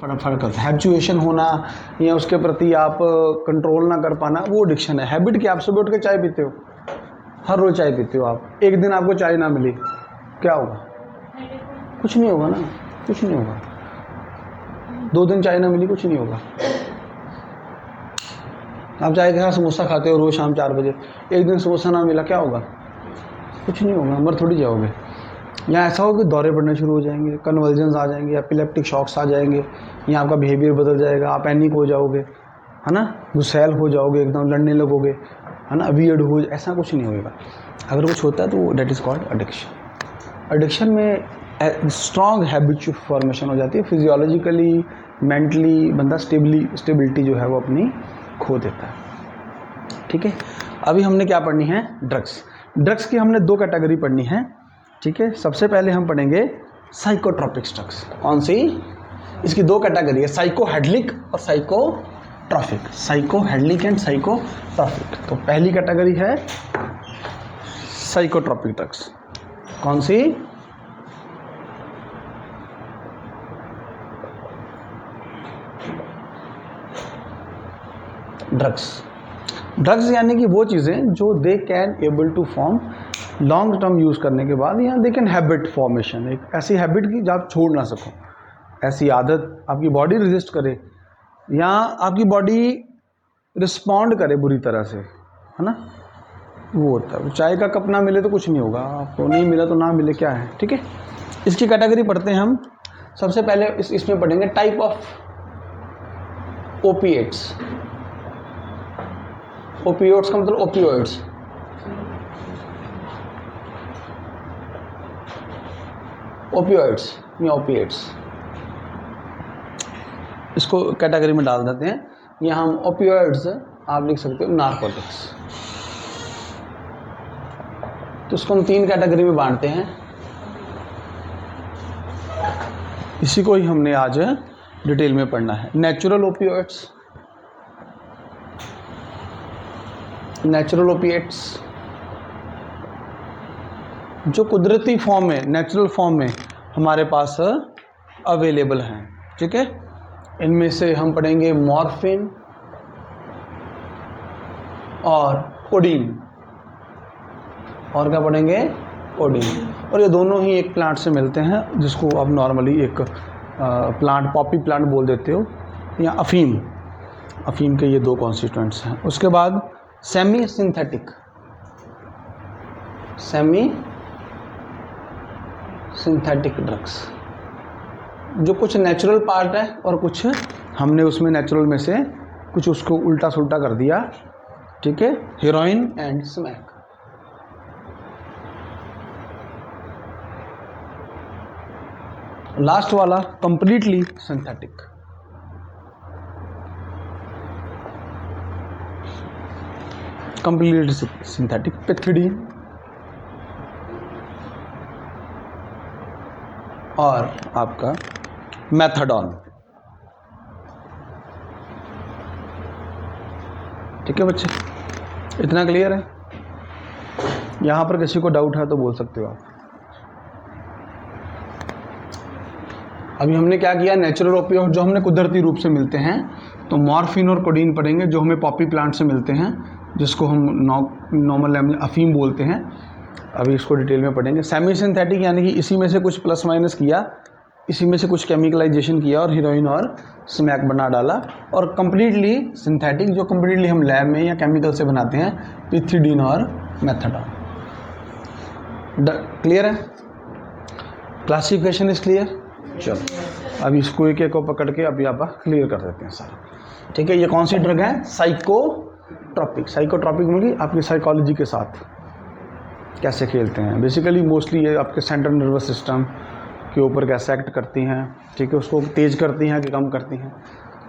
फर्क करता है। हैबिचुएशन होना या उसके प्रति आप कंट्रोल ना कर पाना, वो एडिक्शन है। हैबिट क्या, आप सुबह उठ के चाय पीते हो, हर रोज़ चाय पीते हो आप, एक दिन आपको चाय ना मिली, क्या होगा? कुछ नहीं होगा ना, कुछ नहीं होगा। 2 दिन चाय ना मिली, कुछ नहीं होगा। आप चाय के साथ समोसा खाते हो रोज़ शाम 4 बजे, एक दिन समोसा ना मिला, क्या होगा? कुछ नहीं होगा, मर थोड़ी जाओगे। या ऐसा हो कि दौरे पड़ने शुरू हो जाएंगे, कन्वर्जन्स आ जाएंगे, एपिलेप्टिक शॉक्स आ जाएंगे, या आपका बिहेवियर बदल जाएगा, आप पैनिक हो जाओगे, है ना, गुस्सैल हो जाओगे, एकदम लड़ने लगोगे, है ना, वियर्ड हो, ऐसा कुछ नहीं होगा। अगर कुछ होता है तो that is called addiction. Addiction में स्ट्रॉन्ग हैबिट फॉर्मेशन हो जाती है, फिजियोलॉजिकली मेंटली बंदा स्टेबिलिटी जो है वो अपनी खो देता है। ठीक है, अभी हमने क्या पढ़नी है? ड्रग्स। ड्रग्स की हमने 2 कैटेगरी पढ़नी है। ठीक है, सबसे पहले हम पढ़ेंगे साइकोट्रॉपिक ड्रग्स। कौन सी? इसकी 2 कैटेगरी है, साइकोहेडलिक और साइकोट्रॉपिक। साइकोहेडलिक and psychotropic. तो पहली कैटेगरी है साइकोट्रॉपिक ड्रग्स। कौन सी? ड्रग्स यानी कि वो चीज़ें जो they can able to form long term use करने के बाद, या दे कैन हैबिट फॉर्मेशन, एक ऐसी हैबिट की जो आप छोड़ ना सको, ऐसी आदत आपकी बॉडी रेजिस्ट करे या आपकी बॉडी रिस्पॉन्ड करे बुरी तरह से, है ना, वो होता है। चाय का कप ना मिले तो कुछ नहीं होगा, आपको नहीं मिला तो ना मिले, क्या है। ठीक है, इसकी कैटेगरी पढ़ते हैं हम। सबसे पहले इसमें पढ़ेंगे टाइप ऑफ ओपिएट्स। ओपियोइड्स का मतलब ओपियोइड्स। ओपियोइड्स या ओपिएट्स, इसको कैटेगरी में डाल देते हैं। यहाँ हम ओपियोइड्स, आप लिख सकते हो नार्कोटिक्स। तो इसको हम 3 कैटेगरी में बांटते हैं। इसी को ही हमने आज डिटेल में पढ़ना है। नेचुरल ओपियोइड्स, नेचुरल ओपिएट्स जो कुदरती फॉर्म में, नेचुरल फॉर्म में हमारे पास अवेलेबल हैं। ठीक है, इनमें से हम पढ़ेंगे मॉर्फिन और कोडीन। और क्या पढ़ेंगे? कोडीन। और ये दोनों ही एक प्लांट से मिलते हैं, जिसको आप नॉर्मली एक प्लांट, पॉपी प्लांट बोल देते हो, या अफीम। अफीम के ये 2 कॉन्स्टिट्यूएंट्स हैं। उसके बाद सेमी सिंथेटिक ड्रग्स, जो कुछ नेचुरल पार्ट है और कुछ हमने उसमें नेचुरल में से कुछ उसको उल्टा सुल्टा कर दिया। ठीक है, हेरोइन एंड स्मैक। लास्ट वाला कंप्लीटली सिंथेटिक। कंप्लीटली सिंथेटिक पिथिडीन और आपका मेथाडोन। ठीक है बच्चे, इतना क्लियर है? यहाँ पर किसी को डाउट है तो बोल सकते हो आप। अभी हमने क्या किया? नेचुरल ओपियोइड जो हमने कुदरती रूप से मिलते हैं, तो मॉर्फिन और कोडीन पढ़ेंगे, जो हमें पॉपी प्लांट से मिलते हैं, जिसको हम नॉर्मल लैंग्वेज अफीम बोलते हैं। अभी इसको डिटेल में पढ़ेंगे। सेमी सिंथेटिक यानी कि इसी में से कुछ प्लस माइनस किया, इसी में से कुछ केमिकलाइजेशन किया और हीरोइन और स्मैक बना डाला। और कम्प्लीटली सिंथेटिक जो कम्प्लीटली हम लैब में या केमिकल से बनाते हैं, पिथिडीन और मेथाडोन। क्लियर है? Classification is clear? चलो अभी इसको एक एक को पकड़ के अभी आप क्लियर कर देते हैं सारा। ठीक है, ये कौन सी ड्रग है? साइकोट्रॉपिक। साइकोट्रॉपिक मतलब आपकी साइकोलॉजी के साथ कैसे खेलते हैं। बेसिकली मोस्टली ये आपके सेंट्रल नर्वस सिस्टम के ऊपर कैसे एक्ट करती हैं। ठीक है, उसको तेज़ करती हैं कि कम करती हैं,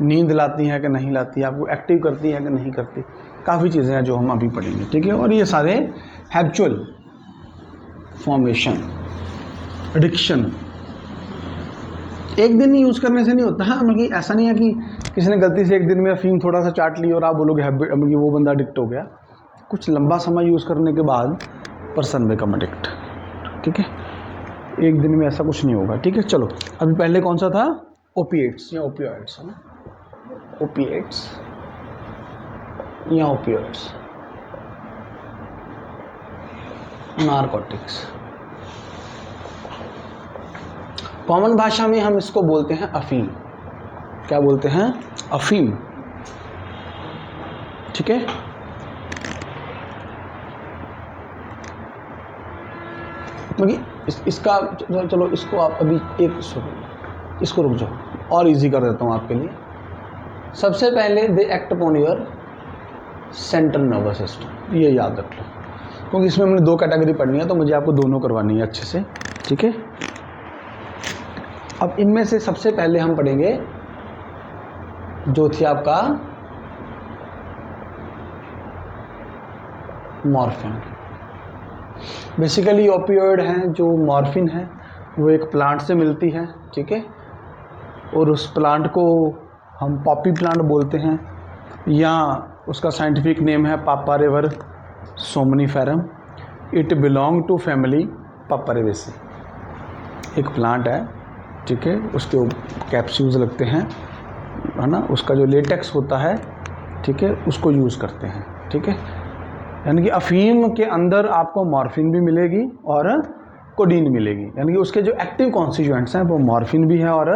नींद लाती हैं कि नहीं लाती है, आपको एक्टिव करती हैं कि नहीं करती, काफ़ी चीज़ें हैं जो हम अभी पढ़ेंगे। ठीक है, और ये सारे हैबिचुअल फॉर्मेशन, एडिक्शन एक दिन ही यूज़ करने से नहीं होता है। मतलब ऐसा नहीं है कि किसी ने गलती से एक दिन में अफीम थोड़ा सा चाट ली और आप बोलोगे मतलब वो बंदा एडिक्ट हो गया। कुछ लंबा समय यूज़ करने के बाद पर्सन बिकम एडिक्ट। ठीक है, एक दिन में ऐसा कुछ नहीं होगा। ठीक है, चलो अभी पहले कौन सा था? ओपिएट्स या ओपियोइड्स है ना, ओपिएट्स या ओपियोइड्स, नारकोटिक्स। कॉमन भाषा में हम इसको बोलते हैं अफीम। क्या बोलते हैं? अफीम। ठीक है। इसका चलो इसको आप अभी इसको रुक जाओ और इजी कर देता हूँ आपके लिए। सबसे पहले they act upon your central nervous system, ये याद रख लो, क्योंकि इसमें हमने 2 कैटेगरी पढ़नी है तो मुझे आपको दोनों करवानी है अच्छे से। ठीक है। अब इनमें से सबसे पहले हम पढ़ेंगे जो थी आपका मॉर्फिन। बेसिकली ओपियोइड हैं जो मॉर्फिन है वो एक प्लांट से मिलती है। ठीक है। और उस प्लांट को हम पॉपी प्लांट बोलते हैं या उसका साइंटिफिक नेम है Papaver somniferum. It belong to family Papaveraceae. एक प्लांट है, ठीक है, उसके कैप्सूल्स लगते हैं, है ना, उसका जो लेटेक्स होता है, ठीक है, उसको यूज़ करते हैं। ठीक है। यानी कि अफीम के अंदर आपको मॉर्फिन भी मिलेगी और कोडीन मिलेगी, यानी कि उसके जो एक्टिव कॉन्स्टिट्यूएंट्स हैं वो मॉर्फिन भी है और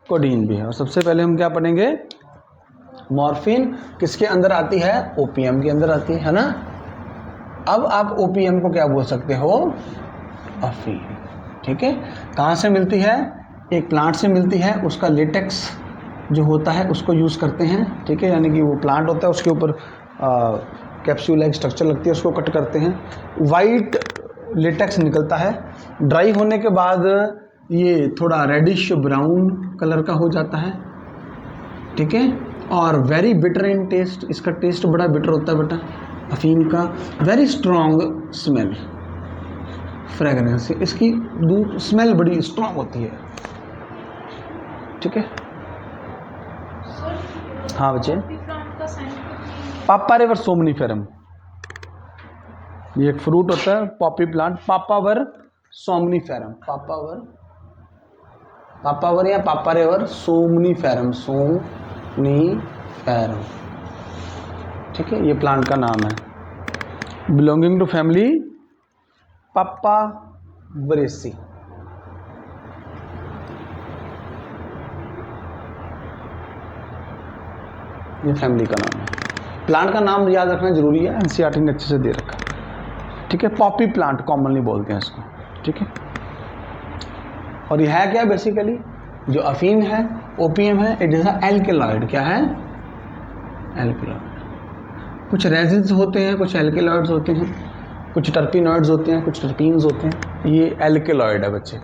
कोडीन भी है। और सबसे पहले हम क्या पढ़ेंगे? मॉर्फिन किसके अंदर आती है? ओपीएम के अंदर आती है ना। अब आप ओपीएम को क्या बोल सकते हो? अफीम। ठीक है। कहाँ से मिलती है? एक प्लांट से मिलती है, उसका लेटेक्स जो होता है उसको यूज़ करते हैं। ठीक है। यानी कि वो प्लांट होता है, उसके ऊपर कैप्सूल लाइक स्ट्रक्चर लगती है, उसको कट करते हैं, वाइट लेटेक्स निकलता है। ड्राई होने के बाद ये थोड़ा रेडिश ब्राउन कलर का हो जाता है। ठीक है। और वेरी बिटर इन टेस्ट, इसका टेस्ट बड़ा बिटर होता है बेटा अफीम का। वेरी स्ट्रॉन्ग स्मेल, फ्रेगरेंस, इसकी स्मेल बड़ी स्ट्रॉन्ग होती है। ठीक है। हाँ बच्चे, पापारेवर सोमनीफेरम, ये एक फ्रूट होता है Poppy plant, papaver somniferum, papaver या पापारेवर सोमनीफेरम, सोमनीफेरम। ठीक है। ये प्लांट का नाम है, बिलोंगिंग टू फैमिली पापावरेसी। ये फैमिली का नाम है। प्लांट का नाम याद रखना जरूरी है, एनसीईआरटी ने अच्छे से दे रखा है। ठीक है। पॉपी प्लांट कॉमनली बोलते हैं इसको। ठीक है। और ये है क्या? बेसिकली जो अफीम है, ओपीएम है, इट इज एल्केलॉइड। क्या है? एल्केलॉइड। कुछ रेजिन्स होते हैं, कुछ एल्केलॉइड्स होते हैं, कुछ टर्पिनॉइड्स होते हैं, कुछ टर्पीन्स होते हैं। ये एल्केलॉइड है बच्चे।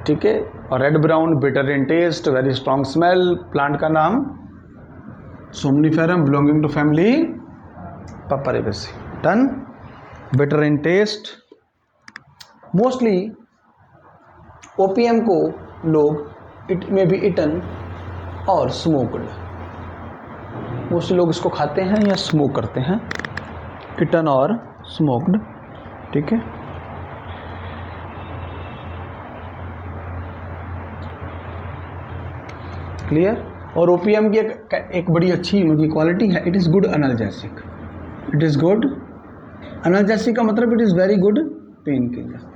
ठीक है। और red brown, bitter in taste, very strong smell. Plant का नाम somniferum, belonging to family Papaveraceae. Done. Bitter in taste. Mostly opium को लोग इट में बी इटन और स्मोक्ड, मोस्टली लोग इसको खाते हैं या स्मोक करते हैं, इटन और स्मोक्ड। ठीक है। क्लियर। और ओपीएम की एक बड़ी अच्छी उनकी क्वालिटी है, it is good analgesic. It is good analgesic का मतलब it is very good pain killer.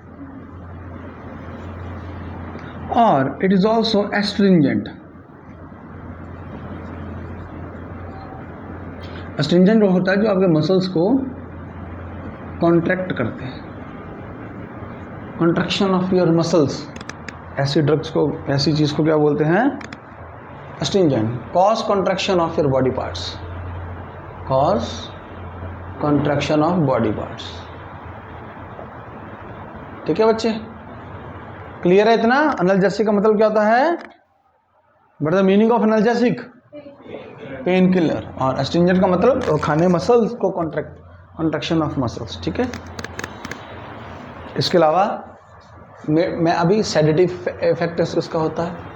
और it is also astringent. Astringent होता है जो आपके मसल्स को कॉन्ट्रैक्ट करते हैं, कॉन्ट्रैक्शन ऑफ योर मसल्स। ऐसी ड्रग्स को, ऐसी चीज़ को क्या बोलते हैं? Astringent. Cause contraction of your body parts, cause contraction of body parts. ठीक है बच्चे, क्लियर है इतना? एनाल्जेसिक का मतलब क्या होता है? But the meaning of analgesic pen killer, और एस्ट्रिंजेंट का मतलब खाने मसल्स को कॉन्ट्रैक्शन ऑफ मसल्स। ठीक है। इसके अलावा मैं अभी सेडेटिव इफेक्ट इसका होता है,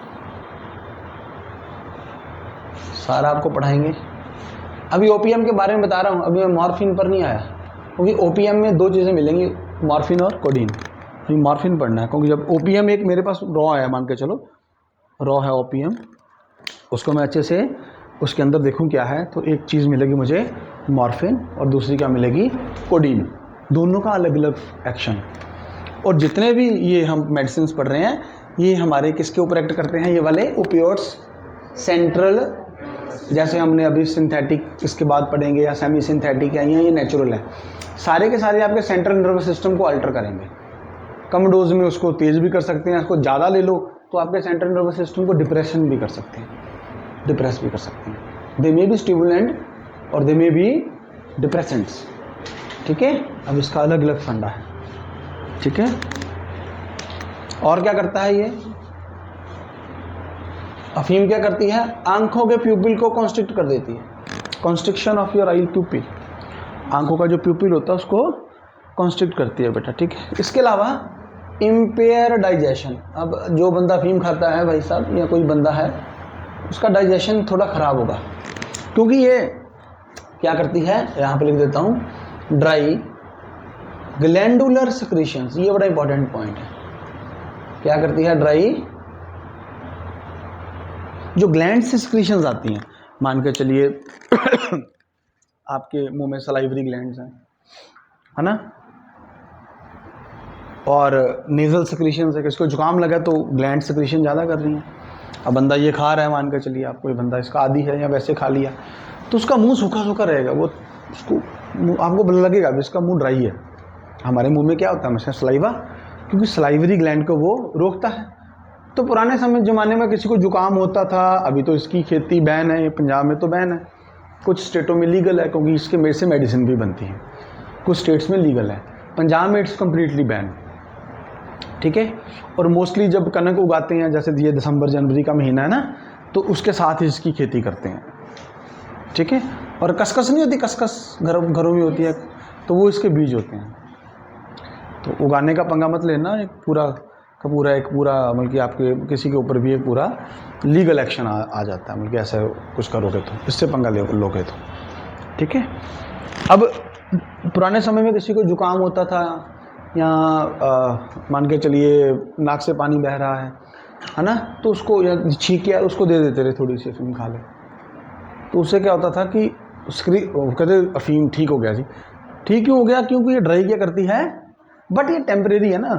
सारा आपको पढ़ाएंगे। अभी ओपीएम के बारे में बता रहा हूँ, अभी मैं मॉर्फिन पर नहीं आया, क्योंकि ओपीएम में 2 चीज़ें मिलेंगी, मॉर्फिन और कोडीन। अभी मॉर्फिन पढ़ना है, क्योंकि जब ओपीएम एक मेरे पास रॉ है मान के चलो, रॉ है ओपियम, उसको मैं अच्छे से उसके अंदर देखूं क्या है, तो एक चीज़ मिलेगी मुझे मॉर्फिन और दूसरी क्या मिलेगी, कोडीन। दोनों का अलग अलग एक्शन। और जितने भी ये हम मेडिसिन पढ़ रहे हैं ये हमारे किसके ऊपर एक्ट करते हैं, ये वाले ओपियोइड्स सेंट्रल, जैसे हमने अभी सिंथेटिक इसके बाद पढ़ेंगे या सेमी सिंथेटिक है या ये नेचुरल है, सारे के सारे आपके सेंट्रल नर्वस सिस्टम को अल्टर करेंगे। कम डोज में उसको तेज़ भी कर सकते हैं, उसको ज़्यादा ले लो तो आपके सेंट्रल नर्वस सिस्टम को डिप्रेशन भी कर सकते हैं, डिप्रेस भी कर सकते हैं। दे मे बी स्टिमुलेंट और दे मे बी डिप्रेसेंट्स। ठीक है, अब इसका अलग अलग फंडा है। ठीक है, और क्या करता है ये अफीम, क्या करती है, आंखों के प्यूपिल को कॉन्स्ट्रिक्ट कर देती है, कॉन्स्ट्रिक्शन ऑफ योर आई प्यूपिल, आंखों का जो प्यूपिल होता है उसको कॉन्स्ट्रिक्ट करती है बेटा। ठीक है, इसके अलावा इम्पेयर डाइजेशन। अब जो बंदा अफीम खाता है भाई साहब या कोई बंदा है, उसका डाइजेशन थोड़ा ख़राब होगा, क्योंकि ये क्या करती है, यहाँ पे लिख देता हूँ, ड्राई ग्लैंडुलर सिक्रीशंस, ये बड़ा इंपॉर्टेंट पॉइंट है। क्या करती है, ड्राई, जो ग्लैंड से सिक्रीशंस आती हैं, मान के चलिए आपके मुंह में सलाइवरी ग्लैंड्स हैं, है ना, और नेजल सिक्रीशंस है, किसको जुकाम लगा तो ग्लैंड सिक्रीशन ज़्यादा कर रही हैं। अब बंदा ये खा रहा है, मान के चलिए आप, कोई बंदा इसका आदी है या वैसे खा लिया, तो उसका मुंह सूखा सूखा रहेगा, वो उसको आपको लगेगा भी इसका मुंह ड्राई है। हमारे मुंह में क्या होता है हमेशा, सलाइवा, क्योंकि सलाइवरी ग्लैंड को वो रोकता है। तो पुराने समय ज़माने में किसी को जुकाम होता था, अभी तो इसकी खेती बैन है, पंजाब में तो बैन है, कुछ स्टेटों में लीगल है, क्योंकि इसके मेरे से मेडिसिन भी बनती है, कुछ स्टेट्स में लीगल है, पंजाब में इट्स कम्प्लीटली बैन। ठीक है, और मोस्टली जब कनक उगाते हैं, जैसे ये दिसंबर जनवरी का महीना है ना, तो उसके साथ ही इसकी खेती करते हैं। ठीक है, और कसकस नहीं होती, कसकस घरों में होती है, तो वो इसके बीज होते हैं। तो उगाने का पंगा मत लेना, एक पूरा मतलब कि आपके किसी के ऊपर भी एक पूरा लीगल एक्शन आ जाता है, मतलब कि ऐसा कुछ करोगे तो, इससे पंगा लोगे तो। ठीक है, अब पुराने समय में किसी को जुकाम होता था या मान के चलिए नाक से पानी बह रहा है ना, तो उसको या छींक के उसको दे देते थे, थोड़ी सी अफीम खा ले, तो उससे क्या होता था कि कहते अफीम ठीक हो गया जी। ठीक क्यों हो गया, क्योंकि ये ड्राई क्या करती है, बट ये टेम्परेरी है ना,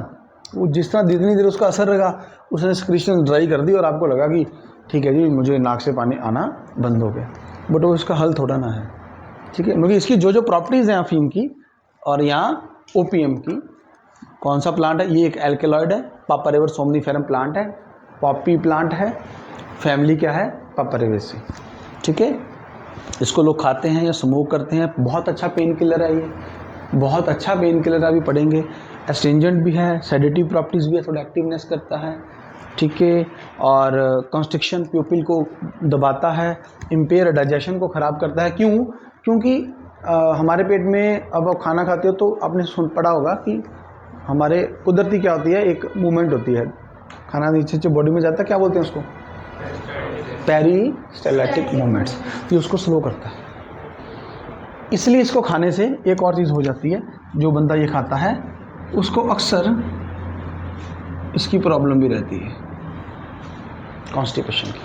वो जिस तरह जितनी देर उसका असर रहेगा, उसने सिक्रीशन ड्राई कर दी और आपको लगा कि ठीक है जी मुझे नाक से पानी आना बंद हो गया, बट वो इसका हल थोड़ा ना है। ठीक है, क्योंकि इसकी जो जो प्रॉपर्टीज़ हैं अफीम की और यहाँ ओपीएम की, कौन सा प्लांट है, ये एक एल्केलॉइड है, पापारेवर सोमनीफेरम प्लांट है, पॉपी प्लांट है, फैमिली क्या है, पापारेवेसी। ठीक है, इसको लोग खाते हैं या स्मोक करते हैं, बहुत अच्छा पेन किलर है ये, बहुत अच्छा पेन किलर है, अभी पढ़ेंगे। एस्ट्रिंजेंट भी है, सेडेटिव प्रॉपर्टीज़ भी है, थोड़ा एक्टिवनेस करता है। ठीक है, और कॉन्स्ट्रिक्शन प्यूपिल को दबाता है, इम्पेयर डाइजेशन को ख़राब करता है। क्यों, क्योंकि हमारे पेट में अब आप खाना खाते हो तो आपने पढ़ा होगा कि हमारे कुदरती क्या होती है, एक मूवमेंट होती है, खाना नीचे से बॉडी में जाता है, क्या बोलते हैं उसको, पेरिस्टाल्टिक मूवमेंट्स, ये उसको स्लो करता है। इसलिए इसको खाने से एक और चीज़ हो जाती है, जो बंदा ये खाता है उसको अक्सर इसकी प्रॉब्लम भी रहती है, कॉन्स्टिपेशन की,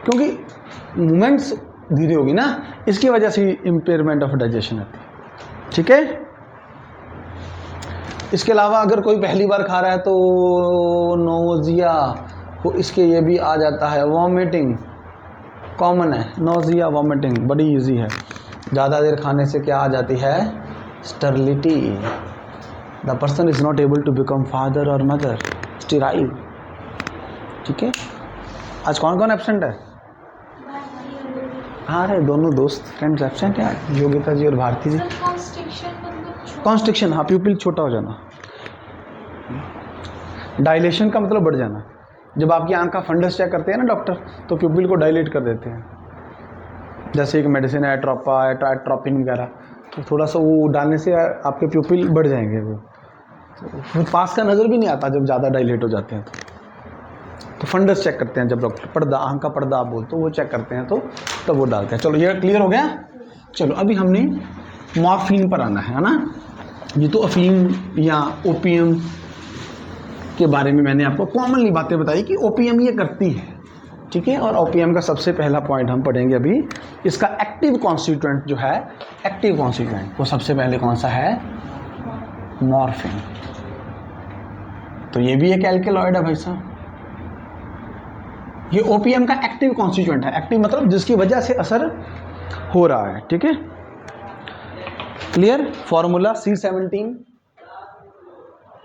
क्योंकि मूवमेंट्स धीरे होगी ना, इसकी वजह से इम्पेयरमेंट ऑफ डाइजेशन आती है। ठीक है, इसके अलावा अगर कोई पहली बार खा रहा है तो नोजिया को इसके ये भी आ जाता है, वॉमिटिंग कॉमन है, नोजिया वॉमिटिंग बड़ी इजी है। ज़्यादा देर खाने से क्या आ जाती है, sterility, the person is not able to become father और मदर, स्टेराइल। ठीक है, आज कौन कौन एब्सेंट है, हाँ रे दोनों दोस्त फ्रेंड्स एब्सेंट हैं, योगिता जी और भारती जी। कॉन्स्ट्रिक्शन, हाँ प्यूपिल छोटा हो जाना, डायलेशन का मतलब बढ़ जाना। जब आपकी आंख का फंडस चेक करते हैं ना डॉक्टर, तो प्यूपिल को डायलेट कर देते हैं, जैसे एक मेडिसिन है एट्रोपा, एट्रोपिन वगैरह, तो थोड़ा सा वो डालने से आपके प्यूपिल बढ़ जाएंगे, वो पास का नज़र भी नहीं आता जब ज़्यादा डायलेट हो जाते हैं तो फंडस चेक करते हैं जब डॉक्टर, पर्दा, आंख का पर्दा आप बोलते हो, वो चेक करते हैं तो तब वो डालते हैं। चलो ये क्लियर हो गया। चलो अभी हमने मॉर्फिन पर आना है ना, ये तो अफीम या ओपीएम के बारे में मैंने आपको कॉमनली बातें बताई कि ओपीएम ये करती है, ठीक है। और ओपीएम का सबसे पहला पॉइंट हम पढ़ेंगे अभी, इसका एक्टिव कॉन्स्टिट्यूएंट जो है, एक्टिव कॉन्स्टिट्यूएंट वो सबसे पहले कौन सा है, मॉर्फिन। तो ये भी एक एल्केलॉइड है भाई साहब, ये ओपीएम का एक्टिव कॉन्स्टिट्यूएंट है। एक्टिव मतलब जिसकी वजह से असर हो रहा है, ठीक है, क्लियर। फॉर्मूला C17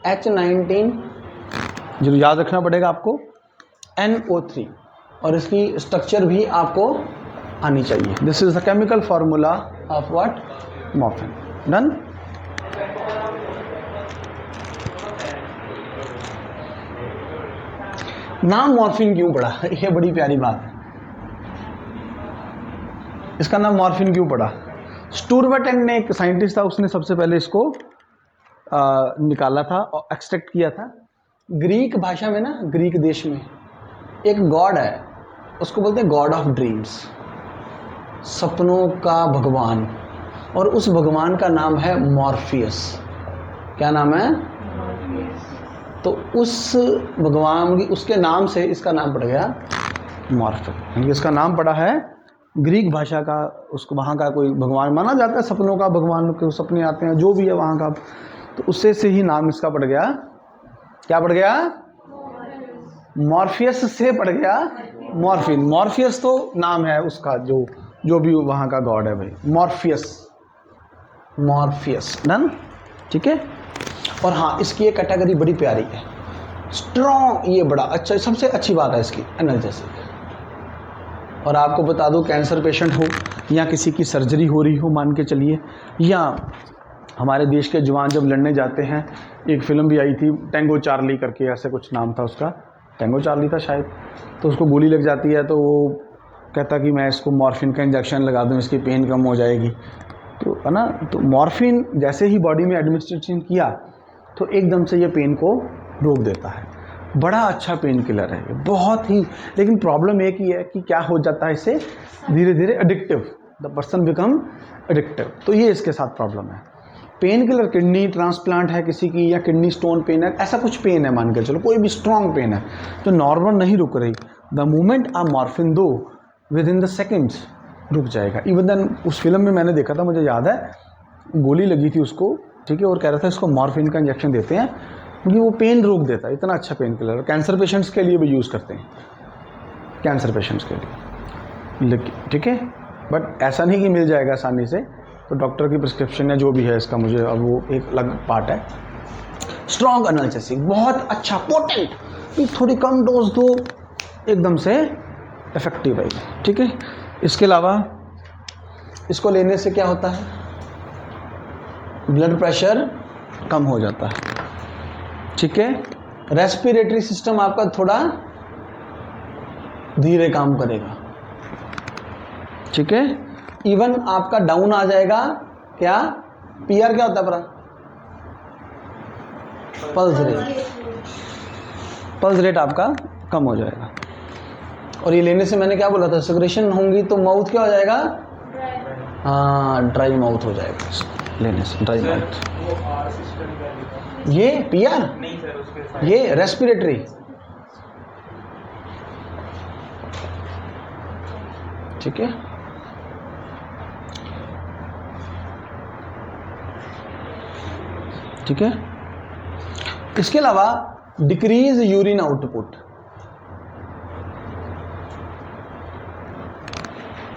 H19, जो याद रखना पड़ेगा आपको, NO3, और इसकी स्ट्रक्चर भी आपको आनी चाहिए। This is the chemical formula of what, morphine. Done. नाम मॉर्फिन क्यों पड़ा, ये बड़ी प्यारी बात है। इसका नाम मॉर्फिन क्यों पड़ा, स्टूरवेटेन ने, एक साइंटिस्ट था, उसने सबसे पहले इसको निकाला था और एक्सट्रैक्ट किया था। ग्रीक भाषा में ना, ग्रीक देश में एक गॉड है, उसको बोलते हैं गॉड ऑफ ड्रीम्स, सपनों का भगवान, और उस भगवान का नाम है मॉर्फियस। क्या नाम है, तो उस भगवान की, उसके नाम से इसका नाम पड़ गया मॉर्फिन, यानी इसका नाम पड़ा है ग्रीक भाषा का, उसको वहाँ का कोई भगवान माना जाता है, सपनों का भगवान के सपने आते हैं, जो भी है वहाँ का, तो उससे से ही नाम इसका पड़ गया, क्या पड़ गया, मॉर्फियस से पड़ गया मॉर्फिन। मॉर्फियस तो नाम है उसका, जो भी वहाँ का गॉड है भाई, मॉर्फियस, मॉर्फियस। डन, ठीक है। और हाँ, इसकी एक कैटेगरी बड़ी प्यारी है, स्ट्रॉन्ग, ये बड़ा अच्छा, सबसे अच्छी बात है इसकी, एनर्जेटिक। और आपको बता दूं, कैंसर पेशेंट हो या किसी की सर्जरी हो रही हो, मान के चलिए, या हमारे देश के जवान जब लड़ने जाते हैं, एक फिल्म भी आई थी टेंगो चार्ली करके, ऐसे कुछ नाम था उसका, टेंगो चार्ली था शायद, तो उसको गोली लग जाती है, तो वो कहता कि मैं इसको मॉर्फिन का इंजेक्शन लगा दूं, इसकी पेन कम हो जाएगी, तो है ना। तो मॉर्फिन जैसे ही बॉडी में एडमिनिस्ट्रेशन किया तो एकदम से ये पेन को रोक देता है, बड़ा अच्छा पेन किलर है ये, बहुत ही। लेकिन प्रॉब्लम एक ही है कि क्या हो जाता है, इससे धीरे धीरे addictive, the person become addictive, तो ये इसके साथ प्रॉब्लम है। पेन किलर, किडनी ट्रांसप्लांट है किसी की, या किडनी स्टोन पेन है, ऐसा कुछ पेन है मान के चलो, कोई भी स्ट्रॉन्ग पेन है तो नॉर्मल नहीं रुक रही, द मोमेंट आप मॉर्फिन दो, विद इन द सेकेंड्स रुक जाएगा। इवन देन उस फिल्म में मैंने देखा था, मुझे याद है, गोली लगी थी उसको, ठीक है, और कह रहा था इसको मॉर्फिन का इंजेक्शन देते हैं क्योंकि वो पेन रोक देता है, इतना अच्छा पेन किलर। कैंसर पेशेंट्स के लिए भी यूज़ करते हैं, कैंसर पेशेंट्स के लिए, ठीक है। बट ऐसा नहीं कि मिल जाएगा आसानी से, तो डॉक्टर की प्रिस्क्रिप्शन है जो भी है इसका, मुझे अब वो एक अलग पार्ट है। स्ट्रॉन्ग एनाल्जेसिक, बहुत अच्छा, पोटेंट, थोड़ी कम डोज दो, एकदम से इफेक्टिव है, ठीक है। इसके अलावा इसको लेने से क्या होता है, ब्लड प्रेशर कम हो जाता है, ठीक है। रेस्पिरेटरी सिस्टम आपका थोड़ा धीरे काम करेगा, ठीक है। इवन आपका डाउन आ जाएगा, क्या, पीआर क्या होता है अपना, पल्स रेट, पल्स रेट आपका कम हो जाएगा। और ये लेने से मैंने क्या बोला था, सेक्रेशन होंगी तो माउथ क्या हो जाएगा, हाँ, ड्राई माउथ हो जाएगा लेने से, ड्राई माउथ। ये पीआर नहीं सर, उसके ये रेस्पिरेटरी, ठीक है। ठीक है। इसके अलावा डिक्रीज यूरिन आउटपुट,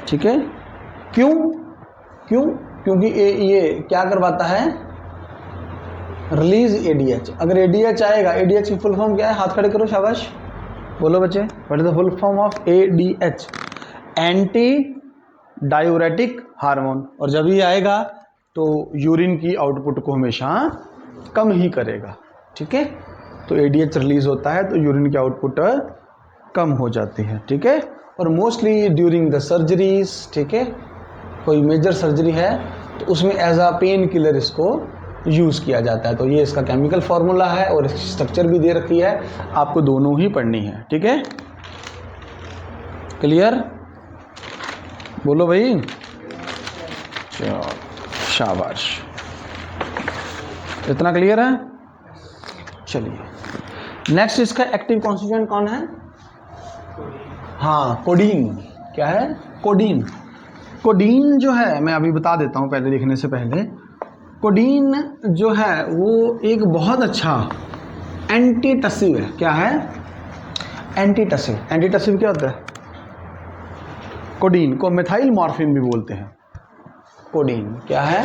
ठीक है। क्यों, क्योंकि ये क्या करवाता है, रिलीज एडीएच। अगर एडीएच आएगा, एडीएच की फुल फॉर्म क्या है, हाथ खड़े करो, शाबाश, बोलो बच्चे, what is the full form of ADH, anti diuretic hormone. और जब ये आएगा तो यूरिन की आउटपुट को हमेशा कम ही करेगा, ठीक है। तो एडीएच रिलीज होता है तो यूरिन की आउटपुट कम हो जाती है, ठीक है। और मोस्टली ड्यूरिंग द सर्जरीज, ठीक है, कोई मेजर सर्जरी है तो उसमें एज अ पेन किलर इसको यूज़ किया जाता है। तो ये इसका केमिकल फार्मूला है और स्ट्रक्चर भी दे रखी है, आपको दोनों ही पढ़नी है, ठीक है। क्लियर, बोलो भाई, चलो शाबाश, इतना क्लियर है। चलिए नेक्स्ट, इसका एक्टिव कॉन्स्टिट्यूएंट कौन है, हाँ कोडीन, क्या है कोडीन। कोडीन जो है मैं अभी बता देता हूँ पहले लिखने से पहले। कोडीन जो है वो एक बहुत अच्छा एंटीटसिव है। क्या है? एंटीटसिव। एंटीटसिव क्या होता है? कोडीन को मिथाइल मॉर्फिन भी बोलते हैं। कोडीन क्या है?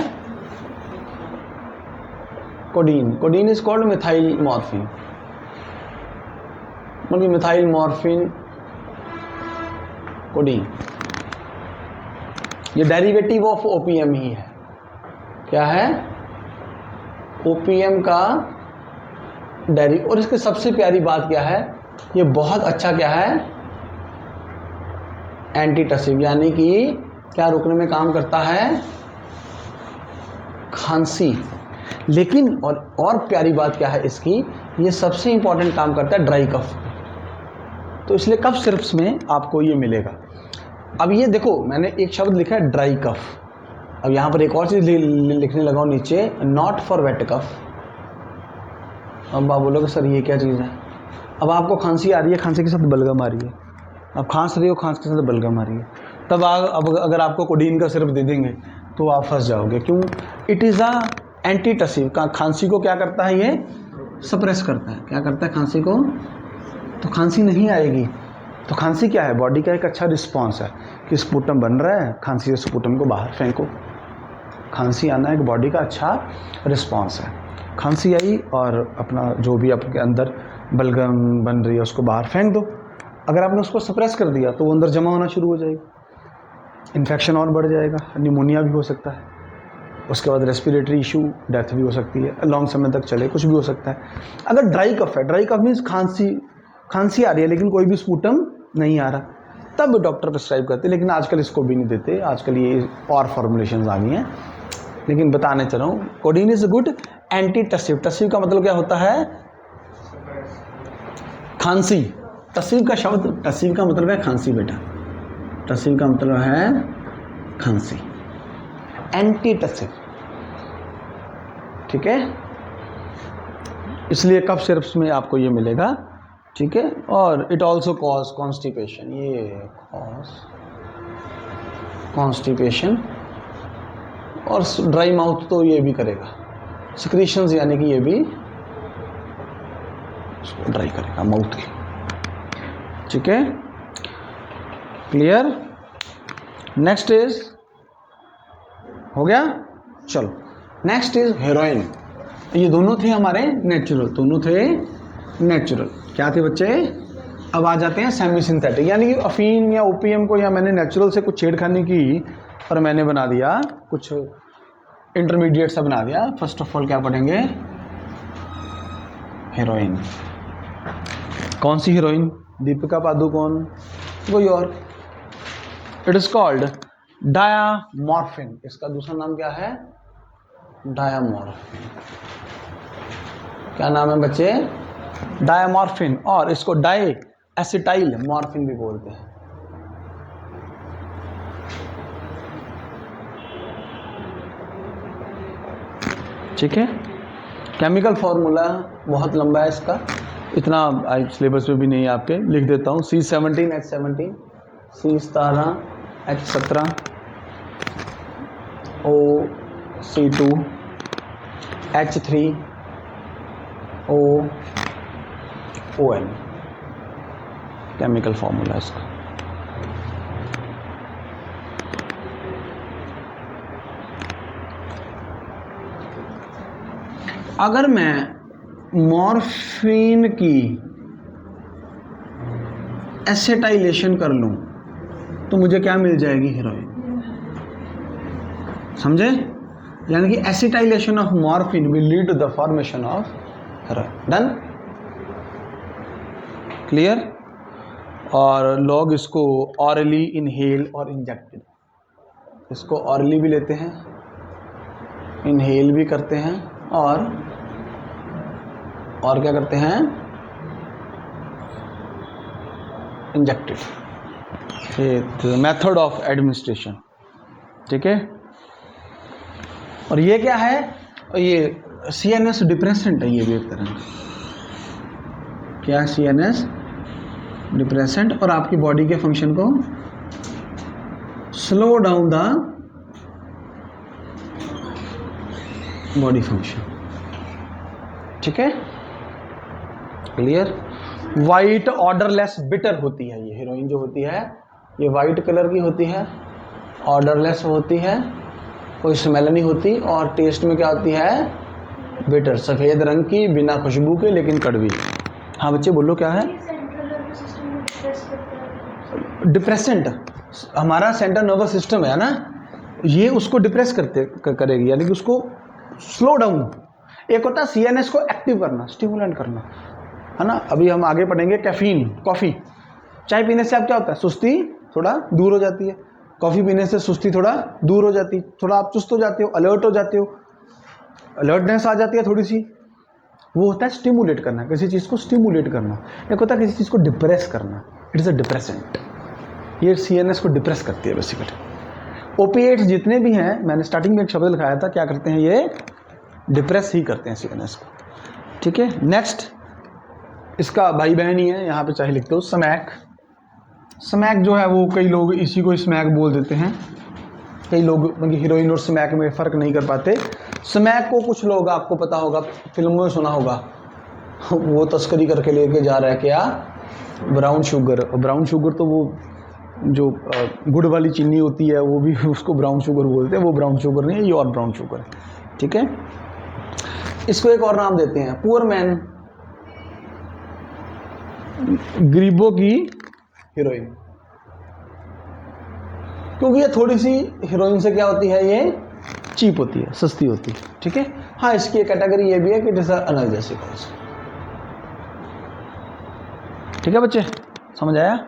Codeine. Codeine is called methyl morphine, मतलब मिथाइल मॉर्फिन कोडीन। ये डेरिवेटिव ऑफ ओपीएम ही है। क्या है? ओपीएम का और इसकी सबसे प्यारी बात क्या है, ये बहुत अच्छा क्या है, एंटीटसिव, यानी कि क्या रोकने में काम करता है, खांसी। लेकिन और प्यारी बात क्या है इसकी, ये सबसे इंपॉर्टेंट काम करता है ड्राई कफ। तो इसलिए कफ सिरप्स में आपको ये मिलेगा। अब ये देखो मैंने एक शब्द लिखा है ड्राई कफ, अब यहाँ पर एक और चीज़ लिखने लगा हूँ नीचे, नॉट फॉर वेट कफ। अब आप बोलोगे सर ये क्या चीज़ है? अब आपको खांसी आ रही है, खांसी के साथ बलगम आ रही है, अब खांस रही हो, खांस के साथ बलगम आ रही है, तब अब अगर आपको कोडीन का सिरप दे देंगे तो आप फंस जाओगे। क्यों? It is a antitussive. खांसी को क्या करता है, ये सप्रेस करता है। क्या करता है खांसी को? तो खांसी नहीं आएगी। तो खांसी क्या है? बॉडी का एक अच्छा रिस्पॉन्स है कि स्पूटम बन रहा है, खांसी से स्पूटम को बाहर फेंको। खांसी आना एक बॉडी का अच्छा रिस्पॉन्स है। खांसी आई और अपना जो भी आपके अंदर बलगम बन रही है उसको बाहर फेंक दो। अगर आपने उसको सप्रेस कर दिया तो वो अंदर जमा होना शुरू हो जाएगी, इन्फेक्शन और बढ़ जाएगा, निमोनिया भी हो सकता है, उसके बाद रेस्पिरेटरी इशू, डेथ भी हो सकती है, लॉन्ग समय तक चले, कुछ भी हो सकता है। अगर ड्राई कफ है, ड्राई कफ मीन्स खांसी आ रही है लेकिन कोई भी स्पूटम नहीं आ रहा, तब डॉक्टर प्रिस्क्राइब करते हैं। लेकिन आजकल इसको भी नहीं देते, आजकल ये और फॉर्मुलेशंस आ गई हैं। लेकिन बताने चला हूँ, codeine is good antitussive. Tussive का मतलब क्या होता है? खांसी। टसिव का शब्द, टसिव का मतलब है खांसी बेटा, टसिव का मतलब है खांसी, एंटीटसिव। ठीक है, इसलिए कफ सिरप्स में आपको ये मिलेगा। ठीक है, और इट ऑल्सो कॉज कॉन्स्टिपेशन, ये कॉज कॉन्स्टिपेशन, और ड्राई माउथ तो ये भी करेगा, सिक्रीशंस यानी कि ये भी इसको ड्राई करेगा माउथ की। ठीक है, क्लियर? नेक्स्ट इज, हो गया? चलो नेक्स्ट इज हेरोइन। ये दोनों थे हमारे नेचुरल, दोनों थे नेचुरल। क्या थे बच्चे? अब आ जाते हैं सेमी सिंथेटिक, यानी कि अफीम या ओपीएम को, या मैंने नेचुरल से कुछ छेड़खानी की और मैंने बना दिया कुछ इंटरमीडिएट सा बना दिया। फर्स्ट ऑफ ऑल क्या पढ़ेंगे? हेरोइन। कौन सी हीरोइन? दीपिका पादुकोण, कोई और? It is called diamorphine. इसका दूसरा नाम क्या है? डायामॉर्फिन। क्या नाम है बच्चे? डायामॉर्फिन, और इसको डाई एसिटाइल मॉर्फिन भी बोलते हैं। ठीक है, केमिकल फॉर्मूला बहुत लंबा है इसका, इतना सिलेबस में भी नहीं है आपके, लिख देता हूँ। C17H17, C17 H17, OC2 H3 ON, chemical formula इसका। अगर मैं मॉर्फिन की एसेटाइलेशन कर लूं तो मुझे क्या मिल जाएगी? हेरोइन। समझे? यानी कि acetylation of morphine will lead to the formation of heroin. Done? Clear? और लोग इसको ऑरली इनहेल और इंजेक्टेड, इसको ऑरली भी लेते हैं, इनहेल भी करते हैं, और क्या करते हैं? इंजेक्टेड। Method of administration. ठीक है, और ये क्या है? ये CNS डिप्रेसेंट है, ये भी एक तरह का। क्या? CNS डिप्रेसेंट, और आपकी बॉडी के फंक्शन को slow down the body function. ठीक है, क्लियर। वाइट ऑर्डरलेस बिटर होती है ये हीरोइन जो होती है, ये वाइट कलर की होती है, ऑर्डरलेस होती है, कोई स्मेल नहीं होती, और टेस्ट में क्या होती है, बिटर, सफ़ेद रंग की, बिना खुशबू के, लेकिन कड़वी। हाँ बच्चे बोलो क्या है। डिप्रेसेंट हमारा सेंट्रल नर्वस सिस्टम है ना, ये उसको डिप्रेस करेगी, यानी कि उसको स्लो डाउन। एक होता है सीएनएस को एक्टिव करना, स्टिमुलेंट करना, है ना। अभी हम आगे पढ़ेंगे कैफीन, कॉफ़ी, चाय पीने से आप क्या होता है, सुस्ती थोड़ा दूर हो जाती है, कॉफ़ी पीने से सुस्ती थोड़ा दूर हो जाती है, थोड़ा आप चुस्त हो जाते हो, अलर्ट हो जाते हो, अलर्टनेस आ जाती है थोड़ी सी। वो होता है स्टिमुलेट करना, किसी चीज़ को स्टिमुलेट करना। एक होता है किसी चीज़ को डिप्रेस करना, इट इज़ अ डिप्रेसेंट। ये सीएनएस को डिप्रेस करती है बेसिकली। ओपिएट्स जितने भी हैं, मैंने स्टार्टिंग में एक शब्द लिखाया था, क्या करते हैं, ये डिप्रेस ही करते हैं सीएनएस को। ठीक है, नेक्स्ट इसका भाई बहन ही है, यहाँ पे चाहे लिखते हो स्मैक। स्मैक जो है वो कई लोग इसी को स्मैक बोल देते हैं, कई लोग मतलब हीरोइन और स्मैक में फ़र्क नहीं कर पाते। स्मैक को कुछ लोग, आपको पता होगा, फिल्मों में सुना होगा, वो तस्करी करके लेके जा रहा है क्या, ब्राउन शुगर। ब्राउन शुगर तो वो जो गुड़ वाली चीनी होती है, वो भी उसको ब्राउन शुगर बोलते हैं, वो ब्राउन शुगर नहीं है, ये और ब्राउन शुगर है। ठीक है, इसको एक और नाम देते हैं पुअर मैन, गरीबों की हीरोइन, क्योंकि ये थोड़ी सी हीरोइन से क्या होती है, ये चीप होती है, सस्ती होती है। ठीक है, हाँ इसकी एक कैटेगरी ये भी है कि इट इज एनाल्जेसिक आल्सो। ठीक है बच्चे, समझ आया।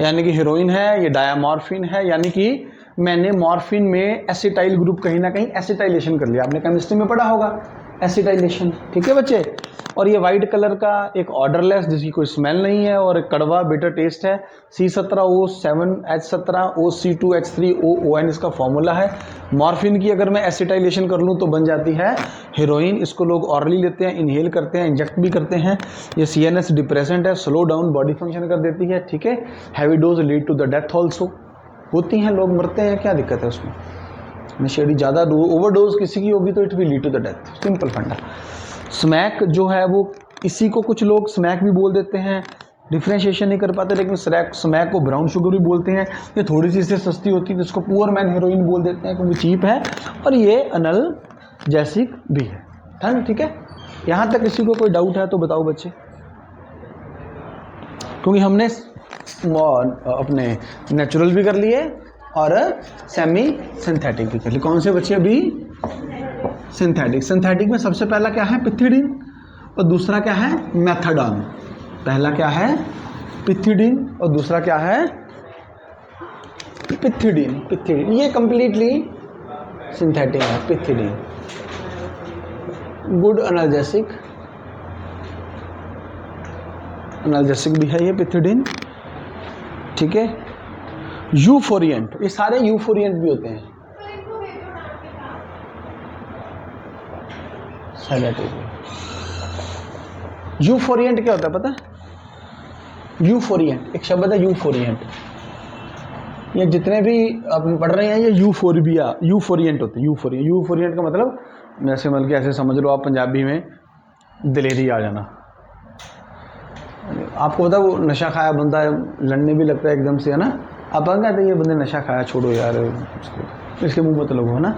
यानी कि हीरोइन है, ये डायामॉर्फिन है, यानी कि मैंने मॉर्फिन में एसिटाइल ग्रुप कहीं ना कहीं एसिटाइलेशन कर लिया, आपने केमिस्ट्री में पढ़ा होगा एसिटाइलेशन। ठीक है बच्चे, और ये वाइट कलर का एक ऑर्डरलेस, जिसकी कोई स्मेल नहीं है और एक कड़वा बिटर टेस्ट है। C17O7H17OC2H3OON इसका फॉर्मूला है। मॉर्फिन की अगर मैं एसिटाइलेशन कर लूँ तो बन जाती है हीरोइन। इसको लोग ऑरली लेते हैं, इनहेल करते हैं, इंजेक्ट भी करते हैं। ये सीएनएस डिप्रेसेंट है, स्लो डाउन बॉडी फंक्शन कर देती है। ठीक है, heavy dose lead to the death also, होती हैं, लोग मरते हैं, क्या दिक्कत है उसमें। नशेड़ी ज़्यादा ओवरडोज किसी की होगी तो it will lead to the death, simple फंडा। स्मैक जो है वो, इसी को कुछ लोग स्मैक भी बोल देते हैं, डिफ्रेंशिएशन नहीं कर पाते, लेकिन स्मैक को ब्राउन शुगर भी बोलते हैं। ये थोड़ी सी इससे सस्ती होती है, जिसको पुअर मैन हीरोइन बोल देते हैं क्योंकि चीप है, और ये एनाल्जेसिक भी है। ठीक है, यहाँ तक किसी को कोई डाउट है तो बताओ बच्चे, क्योंकि हमने अपने नेचुरल भी कर लिए और सेमी सिंथेटिक भी कर लिए। कौन से बच्चे अभी, सिंथेटिक। सिंथेटिक में सबसे पहला क्या है, पिथिडीन, और दूसरा क्या है, मेथाडोन। पहला क्या है, पिथिडीन, और दूसरा क्या है, पिथिडीन। पिथिडीन ये कंप्लीटली सिंथेटिक है। पिथिडीन गुड एनाल्जेसिक, एनाल्जेसिक भी है ये पिथिडीन। ठीक है, यूफोरिएंट, ये सारे यूफोरिएंट भी होते हैं। यूफोरिएंट क्या होता है पता है, यूफोरिएंट एक शब्द है, यूफोरिएंट। ये जितने भी आप पढ़ रहे हैं ये यूफोरिबिया, यूफोरिएंट होते हैं। यूफोरिएंट का मतलब, जैसे मतलब कि ऐसे समझ लो आप पंजाबी में दिलेरी आ जाना। आपको पता है वो नशा खाया बंदा लड़ने भी लगता है एकदम से, है ना। आप कहते हैं ये बंदे नशा खाया, छोड़ो यार इसके मुंह मत लगो, है ना।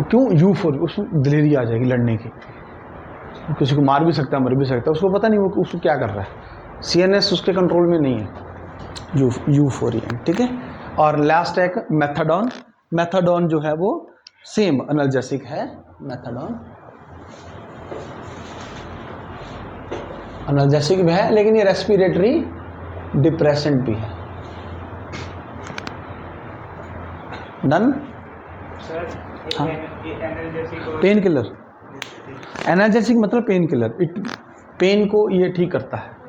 क्यों, यूफोर, उसमें दिलेरी आ जाएगी लड़ने की, किसी को मार भी सकता है, मर भी सकता है, उसको पता नहीं वो उसको क्या कर रहा है, सीएनएस उसके कंट्रोल में नहीं है। यूफोरियन। ठीक है, और लास्ट है एक मेथाडोन। मेथाडोन जो है वो सेम एनाल्जेसिक है। मेथाडोन एनाल्जेसिक भी है, लेकिन ये रेस्पिरेटरी डिप्रेसेंट भी है। डन। हाँ, पेन किलर। एनाल्जेसिक मतलब पेन किलर, पेन को ये ठीक करता है।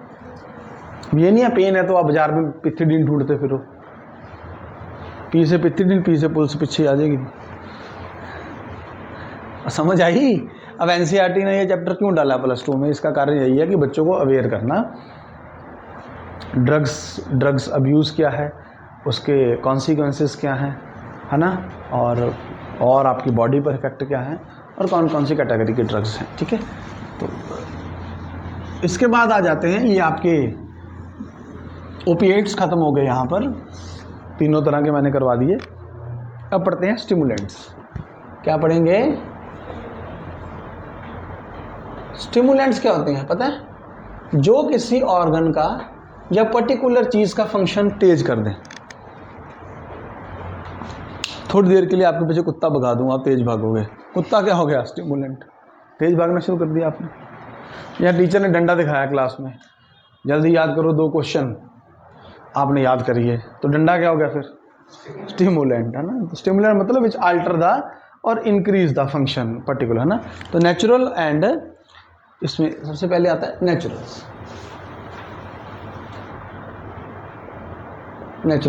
ये नहीं है पेन है तो आप बाजार में पिथिडीन ढूंढते फिरो, पी से पिथिडीन, पी से पुलिस पीछे आ जाएगी। समझ आई। अब एनसीईआरटी ने ये चैप्टर क्यों डाला +2 में, इसका कारण यही है कि बच्चों को अवेयर करना ड्रग्स अब्यूज़ क्या है, उसके कॉन्सिक्वेंसेस क्या हैं, है ना, और आपकी बॉडी पर इफेक्ट क्या है, और कौन कौन सी कैटेगरी के ड्रग्स हैं, ठीक है। तो इसके बाद आ जाते हैं, ये आपके ओपिएट्स ख़त्म हो गए, यहाँ पर तीनों तरह के मैंने करवा दिए। अब पढ़ते हैं स्टिमुलेंट्स। क्या पढ़ेंगे? स्टिमुलेंट्स क्या होते हैं पता है? जो किसी ऑर्गन का या पर्टिकुलर चीज़ का फंक्शन तेज कर दें। थोड़ी देर के लिए आपके पीछे कुत्ता भगा दूँ, आप तेज भागोगे। कुत्ता क्या हो गया? स्टिमुलेंट। तेज भागना शुरू कर दिया आपने। या टीचर ने डंडा दिखाया क्लास में, जल्दी याद करो 2 क्वेश्चन, आपने याद करिए, तो डंडा क्या हो गया फिर? स्टिमुलेंट, है ना। तो स्टिमुलेंट मतलब विच अल्टर द और इंक्रीज द फंक्शन पर्टिकुलर, है ना। तो नेचुरल एंड, इसमें सबसे पहले आता है नेचुरल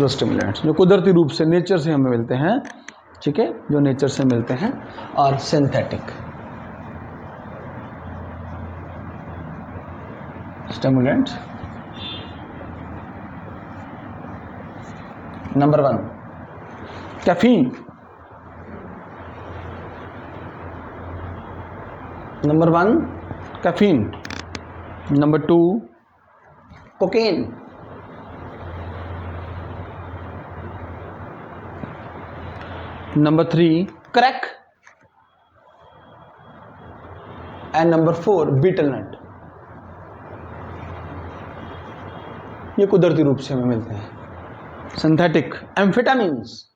स्टिमुलेंट्स, जो कुदरती रूप से नेचर से हमें मिलते हैं, ठीक है, जो नेचर से मिलते हैं, और synthetic stimulants. Number 1 caffeine, number 1 caffeine, number 2 cocaine, number 3 crack, and number 4 betel nut. ये कुदरती रूप से हमें मिलते हैं। सिंथेटिक एम्फेटामिन्स,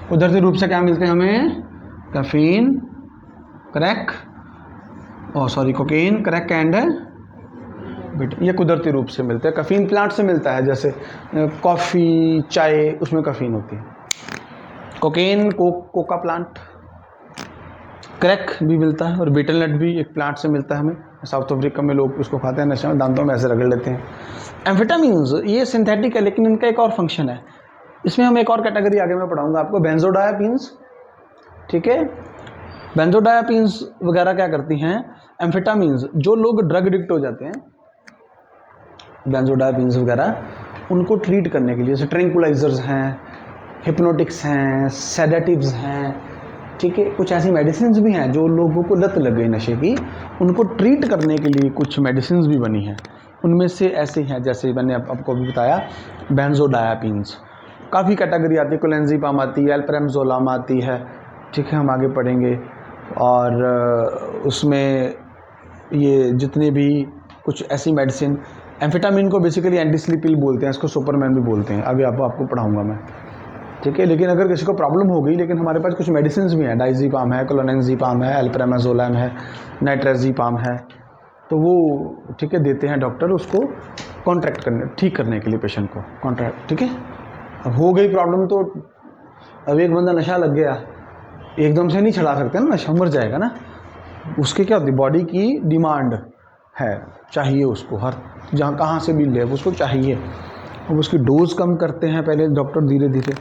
कुदरती रूप से क्या मिलते हैं हमें? Caffeine, crack, cocaine, crack and beat. ये कुदरती रूप से मिलते हैं। कैफीन प्लांट से मिलता है, जैसे कॉफ़ी, चाय, उसमें कैफीन होती है। कोकेन कोका प्लांट, क्रैक भी मिलता है, और बीटल नट भी एक प्लांट से मिलता है हमें। साउथ अफ्रीका में लोग उसको खाते हैं, नशे में दांतों में ऐसे रगड़ लेते हैं। एम्फेटामिन्स ये सिंथेटिक है, लेकिन इनका एक और फंक्शन है। इसमें हम एक और कैटेगरी आगे मैं पढ़ाऊंगा आपको, बेंजोडायापीन्स, ठीक है। बेंजोडायापीन्स वगैरह क्या करती हैं? एम्फेटामिन्स, जो लोग ड्रग एडिक्ट हो जाते हैं, बेंजोडायापीन्स वगैरह, उनको ट्रीट करने के लिए, जैसे ट्रैंक्विलाइजर्स हैं, हिप्नोटिक्स हैं, सेडेटिव्स हैं, ठीक है। कुछ ऐसी मेडिसिन भी हैं जो लोगों को लत लग गई नशे की, उनको ट्रीट करने के लिए कुछ मेडिसिन भी बनी हैं। उनमें से ऐसे हैं, जैसे मैंने आपको अभी बताया, बेंजोडायापीन्स। काफ़ी कैटेगरी आती है, क्लोरेंज़ेपाम आती है, अल्प्राजोलम आती है, ठीक है, हम आगे पढ़ेंगे। और उसमें ये जितने भी कुछ ऐसी मेडिसिन, एम्फेटामिन को बेसिकली एंटी स्लीप पिल बोलते हैं, इसको सुपरमैन भी बोलते हैं, आगे आपको पढ़ाऊँगा मैं, ठीक है। लेकिन अगर किसी को प्रॉब्लम हो गई, लेकिन हमारे पास कुछ मेडिसिन भी हैं, डाइज़ेपाम है, क्लोरेंज़ेपाम है, अल्प्राजोलम है, नाइट्राज़ेपाम है, तो वो ठीक है देते हैं डॉक्टर उसको ठीक करने के लिए पेशेंट को, कॉन्ट्रैक्ट, ठीक है। अब हो गई प्रॉब्लम, तो अब एक बंदा नशा लग गया, एकदम से नहीं छड़ा सकते ना, नशा मर जाएगा ना। उसके क्या होती है, बॉडी की डिमांड है, चाहिए उसको, हर जहाँ कहाँ से भी ले उसको चाहिए। अब उसकी डोज कम करते हैं पहले डॉक्टर धीरे धीरे,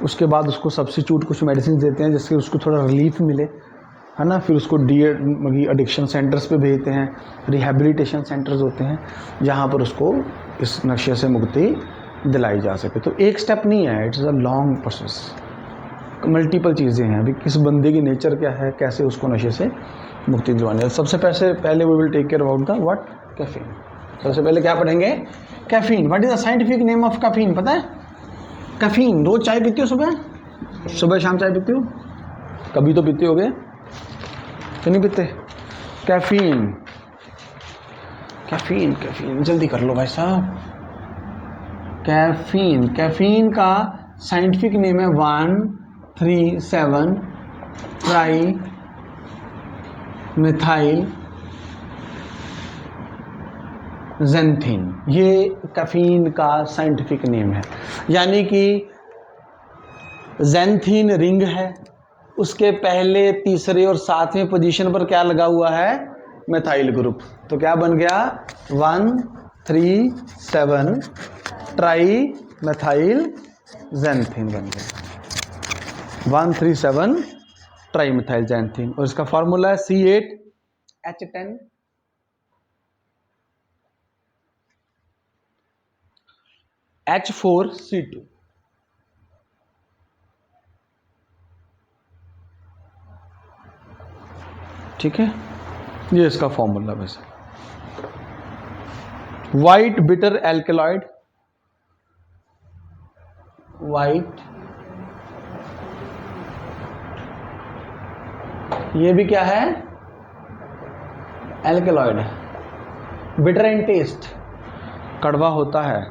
उसके बाद उसको सब्स्टिट्यूट कुछ मेडिसिन देते हैं जिससे उसको थोड़ा रिलीफ मिले, है ना। फिर उसको एडिक्शन सेंटर्स पे भेजते हैं, रिहैबिलिटेशन सेंटर्स होते हैं जहाँ पर उसको इस नशे से मुक्ति दिलाई जा सके। तो एक स्टेप नहीं है, it's a long process, multiple चीज़ें हैं। अभी किस बंदे की नेचर क्या है, कैसे उसको नशे से मुक्ति दिलवानी है। सबसे पहले we will take care about the what, caffeine. सबसे पहले क्या पढ़ेंगे? Caffeine. What is the scientific name of caffeine, पता है? कैफीन। रोज चाय पीती हो? सुबह शाम चाय पीती हो? कभी तो पीते होगे, तो नहीं पीते? कैफीन, कैफीन, कैफीन, जल्दी कर लो भाई साहब। कैफीन, कैफीन का साइंटिफिक नेम है 1,3,7 ट्राई मिथाइल ज़ैंथीन। ये कैफीन का साइंटिफिक नेम है। यानी कि ज़ैंथीन रिंग है, उसके पहले, तीसरे और 7वें पोजीशन पर क्या लगा हुआ है? Methyl group. तो क्या बन गया? 1,3,7 ट्राई मिथाइल ज़ैंथीन बन गया। 1,3,7 ट्राईमिथाइलजैंथीन, और इसका फॉर्मूला है C8H10 H4C2। ठीक है, ये इसका फॉर्मूला वैसे। वाइट बिटर एल्केलॉइड, वाइट, ये भी क्या है, एल्केलॉइड है, बिटर इन टेस्ट, कड़वा होता है।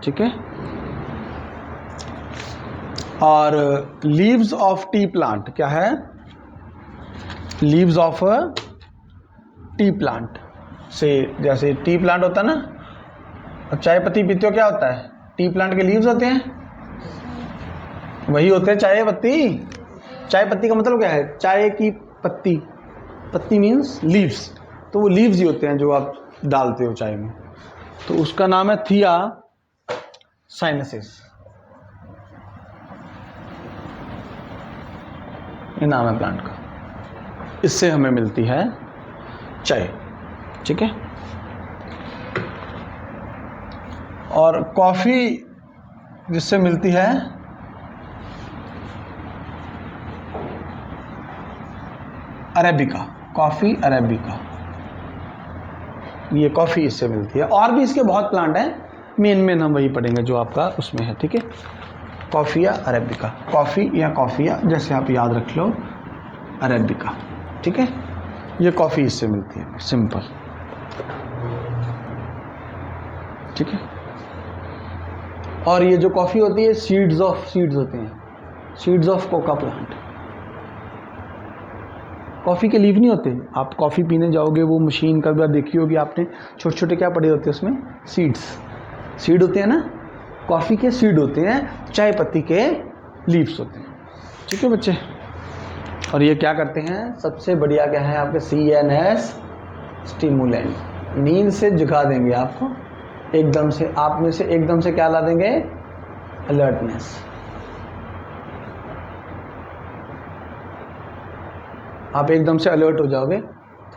ठीक है, और लीव्स ऑफ टी प्लांट क्या है, लीव्स ऑफ टी प्लांट से, जैसे टी प्लांट होता है ना, अब चाय पत्ती पीते हो क्या होता है, टी प्लांट के लीव्स होते हैं, वही होते हैं चाय पत्ती। चाय पत्ती का मतलब क्या है, चाय की पत्ती, पत्ती मीन्स लीव्स, तो वो लीव्स ही होते हैं जो आप डालते हो चाय में, तो उसका नाम है थिया साइनेसिस, ये नाम है प्लांट का, इससे हमें मिलती है चाय। ठीक है, और कॉफी जिससे मिलती है अरेबिका, कॉफी अरेबिका, ये कॉफी इससे मिलती है। और भी इसके बहुत प्लांट हैं, मेन हम वही पढ़ेंगे जो आपका उसमें है। ठीक है, कॉफिया अरेबिका, कॉफी या कॉफिया जैसे आप याद रख लो, अरेबिका। ठीक है, ये कॉफी इससे मिलती है, सिंपल। ठीक है, और ये जो कॉफी होती है सीड्स होते हैं, seeds of Coca plant. Coffee के लीव नहीं होते, आप कॉफ़ी पीने जाओगे वो मशीन कभी बार देखी होगी आपने, छोटे छोटे क्या पड़े होते हैं उसमें, सीड होते हैं ना, कॉफ़ी के सीड होते हैं, चाय पत्ती के लीव्स होते हैं। ठीक है बच्चे, और ये क्या करते हैं, सबसे बढ़िया क्या है आपके CNS स्टिमुलेंट, नींद से जगा देंगे आपको एकदम से, आप में से एकदम से क्या ला देंगे, अलर्टनेस। आप एकदम से अलर्ट हो जाओगे,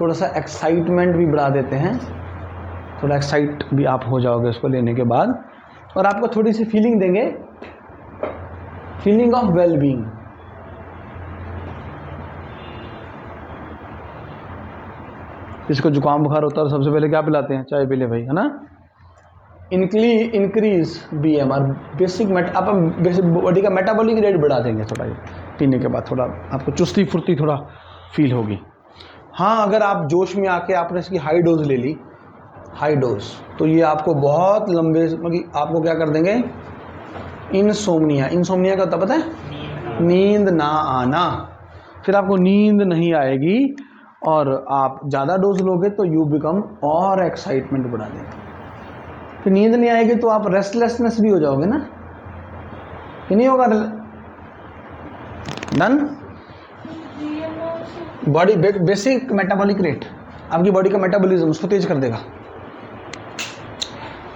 थोड़ा सा एक्साइटमेंट भी बढ़ा देते हैं, थोड़ा एक्साइट भी आप हो जाओगे उसको लेने के बाद, और आपको थोड़ी सी फीलिंग देंगे, फीलिंग ऑफ वेल बीइंग। जिसको जुकाम बुखार होता है सबसे पहले क्या पिलाते हैं, चाय पी ले भाई, है ना। इंक्रीज BMR, बेसिक बॉडी का मेटाबॉलिक रेट बढ़ा देंगे थोड़ा, ये पीने के बाद थोड़ा आपको चुस्ती फुर्ती थोड़ा फील होगी। हाँ, अगर आप जोश में आके आपने इसकी हाई डोज ले ली, हाई डोज, तो ये आपको बहुत लंबे, मतलब आपको क्या कर देंगे, इनसोम्निया का होता पता है, नींद ना आना, फिर आपको नींद नहीं आएगी, और आप ज़्यादा डोज लोगे तो यू बिकम और एक्साइटमेंट बढ़ा देंगे, फिर नींद नहीं आएगी तो आप रेस्टलेसनेस भी हो जाओगे ना, कि नहीं होगा, done. Body basic metabolic rate, आपकी बॉडी का मेटाबॉलिज्म उसको तेज कर देगा।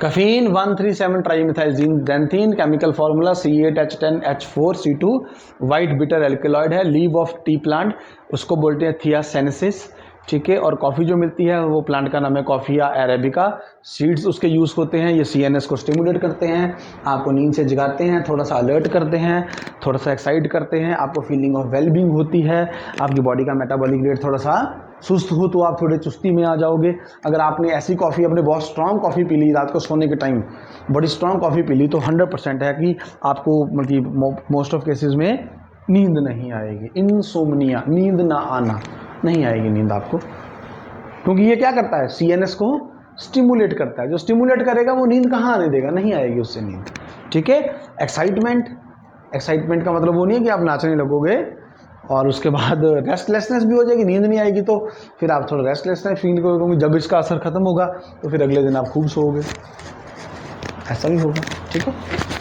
Caffeine 137 trimethylxanthine, chemical formula C8H10H4C2, white bitter alkaloid है, लीव ऑफ टी प्लांट, उसको बोलते हैं थियासेनेसिस। ठीक है, और कॉफ़ी जो मिलती है वो प्लांट का नाम है कॉफिया अरेबिका, सीड्स उसके यूज़ होते हैं, ये CNS को स्टिमुलेट करते हैं, आपको नींद से जगाते हैं, थोड़ा सा अलर्ट करते हैं, थोड़ा सा एक्साइट करते हैं, आपको फीलिंग ऑफ वेलबींग होती है, आपकी बॉडी का मेटाबॉलिक रेट थोड़ा सा सुस्त हो तो आप थोड़े चुस्ती में आ जाओगे। अगर आपने ऐसी कॉफ़ी, अपने बहुत स्ट्रॉन्ग कॉफ़ी पी ली रात को सोने के टाइम, बड़ी स्ट्रॉन्ग कॉफ़ी पी ली, तो 100% है कि आपको मतलब मोस्ट ऑफ केसेस में नींद नहीं आएगी, इनसोम्निया, नींद ना आना, नहीं आएगी नींद आपको, क्योंकि ये क्या करता है, CNS को स्टिमुलेट करता है, जो स्टिमुलेट करेगा वो नींद कहाँ आने देगा, नहीं आएगी उससे नींद। ठीक है, एक्साइटमेंट का मतलब वो नहीं है कि आप नाचने लगोगे, और उसके बाद रेस्टलेसनेस भी हो जाएगी, नींद नहीं आएगी तो फिर आप थोड़ा रेस्टलेसनेस फील करोगे, जब इसका असर खत्म होगा तो फिर अगले दिन आप खूब सोओगे, ऐसा भी होगा। ठीक है,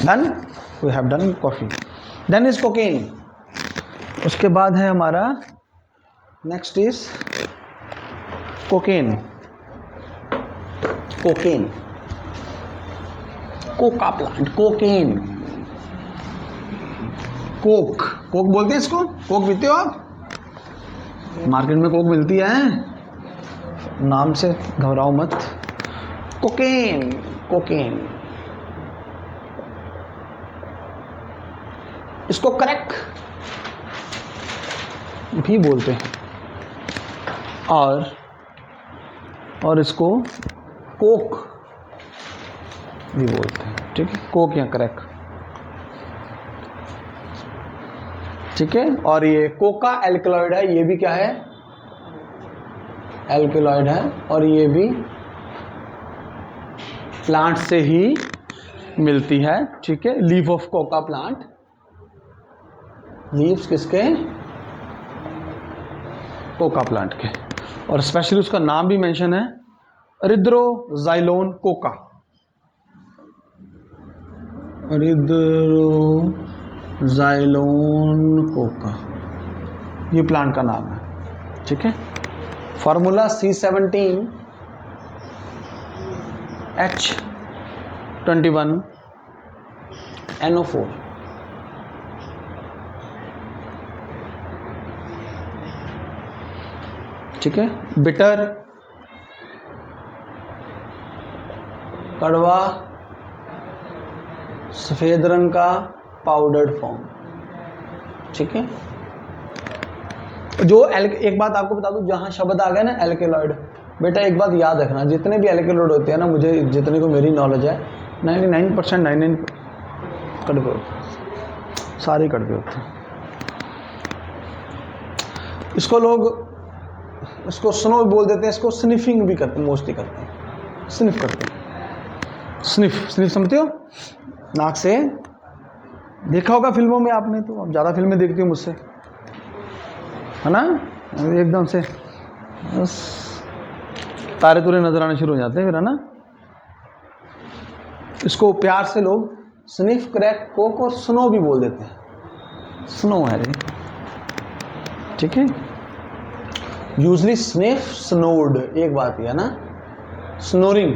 done, we have done coffee. Then is cocaine, उसके बाद है हमारा next is cocaine. Coca plant, cocaine, coke बोलते हैं इसको, कोक पीते हो आप, मार्केट में कोक मिलती है, नाम से घबराओ मत। कोकेन, कोकेन, इसको क्रैक भी बोलते हैं और इसको कोक भी बोलते हैं, ठीक है, कोक या क्रैक, ठीक है। और ये कोका एल्कलॉइड है, ये भी क्या है, एल्कलॉइड है, और ये भी प्लांट से ही मिलती है, ठीक है, leaf of Coca plant, leaves किसके, कोका प्लांट के। और स्पेशली उसका नाम भी मेंशन है, एरिथ्रोजाइलोन कोका, एरिथ्रोजाइलोन कोका, ये प्लांट का नाम है, ठीक है। फार्मूला C17H21NO4, ठीक है। बिटर, कड़वा, सफेद रंग का पाउडर्ड फॉर्म, ठीक है। जो एक बात आपको बता दूं, जहां शब्द आ गया ना एल्केलॉइड, बेटा एक बात याद रखना, जितने भी एल्केलॉइड होते हैं ना, मुझे जितने को मेरी नॉलेज है 99% 99 कड़वे होते हैं, सारे कड़वे होते हैं। इसको लोग, इसको स्नो भी बोल देते हैं, इसको स्निफिंग भी करते हैं, मोस्टली करते हैं, स्निफ करते हैं, स्निफ, स्निफ समझते हो, नाक से, देखा होगा फिल्मों में आपने, तो आप ज़्यादा फिल्में देखती हो मुझसे, है ना, एकदम से बस तारे तुरे नजर आने शुरू हो जाते हैं फिर, है ना। इसको प्यार से लोग स्निफ, क्रैक, कोक और स्नो भी बोल देते हैं, स्नो है रे, ठीक है। यूजली स्निफ, स्नोड, एक बात है ना, स्नोरिंग,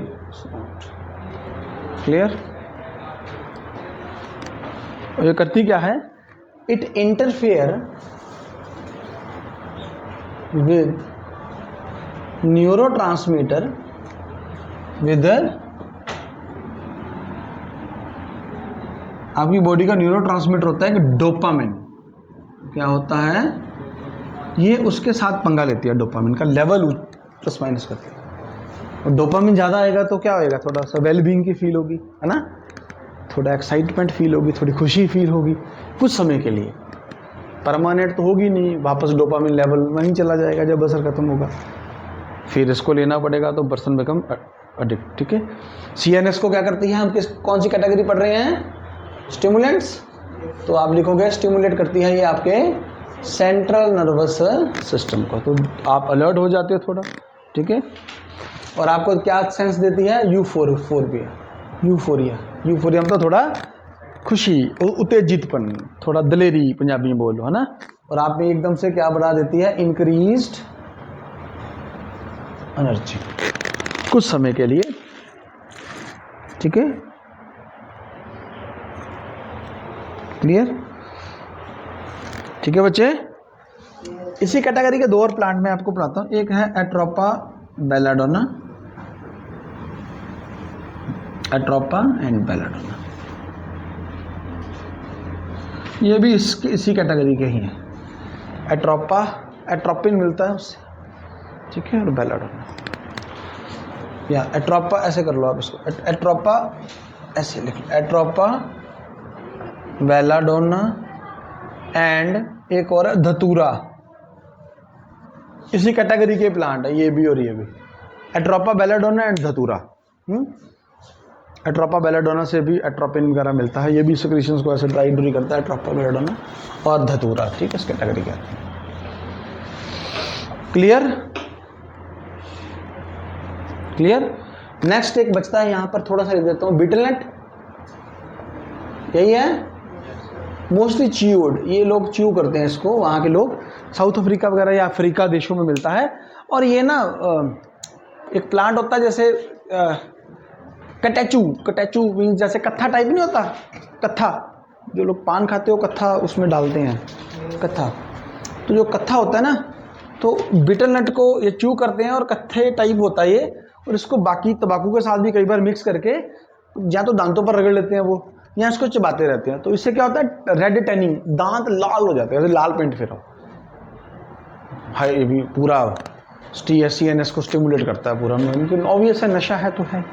क्लियर। ये करती क्या है, it interfere with neurotransmitter with आपकी बॉडी का न्यूरोट्रांसमीटर होता है कि डोपामिन, क्या होता है, ये उसके साथ पंगा लेती है, डोपामिन का लेवल प्लस माइनस करती है, और डोपामिन ज़्यादा आएगा तो क्या होएगा, थोड़ा सा वेलबींग की फील होगी, है ना, थोड़ा एक्साइटमेंट फील होगी, थोड़ी खुशी फील होगी कुछ समय के लिए, परमानेंट तो होगी नहीं, वापस डोपामिन लेवल वहीं चला जाएगा जब असर खत्म होगा, फिर इसको लेना पड़ेगा, तो पर्सन बिकम एडिक्ट, ठीक है। CNS को क्या करती है, हम कौन सी कैटेगरी पढ़ रहे हैं, स्टिमुलेंट्स, तो आप लिखोगे स्टिमुलेट करती है ये आपके सेंट्रल नर्वस सिस्टम को, तो आप अलर्ट हो जाते हो थोड़ा, ठीक है। और आपको क्या सेंस देती है, यूफोरिया, यूफोरिया, यूफोरिया मतलब थोड़ा खुशी, उत्तेजितपन, थोड़ा दलेरी पंजाबी में बोलो, है ना। और आप में एकदम से क्या बढ़ा देती है, इंक्रीज्ड एनर्जी कुछ समय के लिए, ठीक है, क्लियर, ठीक है बच्चे। इसी कैटेगरी के दो और प्लांट में आपको पढ़ाता हूं, एक है Atropa belladonna, Atropa and belladonna, ये भी इसी कैटेगरी के ही हैं। एट्रोपा, एट्रोपिन मिलता है उससे, ठीक है, और बेलाडोना, या एट्रोपा ऐसे कर लो आप इसको, एट्रोपा ऐसे लिख लो, एट्रोपा बेलाडोना एंड एक और धतूरा, इसी कैटेगरी के प्लांट है ये भी और ये भी, एट्रोपा बेलाडोना एंड धतूरा। एट्रोपा बेलाडोना से भी एट्रोपिन वगैरह मिलता है, ये भी सिक्रीशंस को ऐसे ड्राई ड्री करता है, एट्रोपा बेलाडोना और धतूरा, ठीक है, इस कैटेगरी का। Clear, clear. नेक्स्ट एक बचता है, यहां पर थोड़ा सा लिख देता हूं, बीटलनट, यही है, मोस्टली च्यूड, ये लोग च्यू करते हैं इसको, वहाँ के लोग, साउथ अफ्रीका वगैरह या अफ्रीका देशों में मिलता है। और ये ना एक प्लांट होता है जैसे कटैचू, कटैचू मीन्स जैसे कत्था टाइप नहीं होता, कत्था जो लोग पान खाते हो, कत्था उसमें डालते हैं, कत्था, तो जो कत्था होता है ना, तो बिटर नट को ये च्यू करते हैं और कत्थे टाइप होता है ये, और इसको बाकी तंबाकू के साथ भी कई बार मिक्स करके या तो दांतों पर रगड़ लेते हैं वो, या इसको चबाते रहते हैं। तो इससे क्या होता है, रेड टैनिंग, दांत लाल हो जाते हैं, जैसे लाल पेंट फिर हाई, ये भी पूरा CNS को स्टिमुलेट करता है पूरा, लेकिन ऑब्वियस है नशा है तो है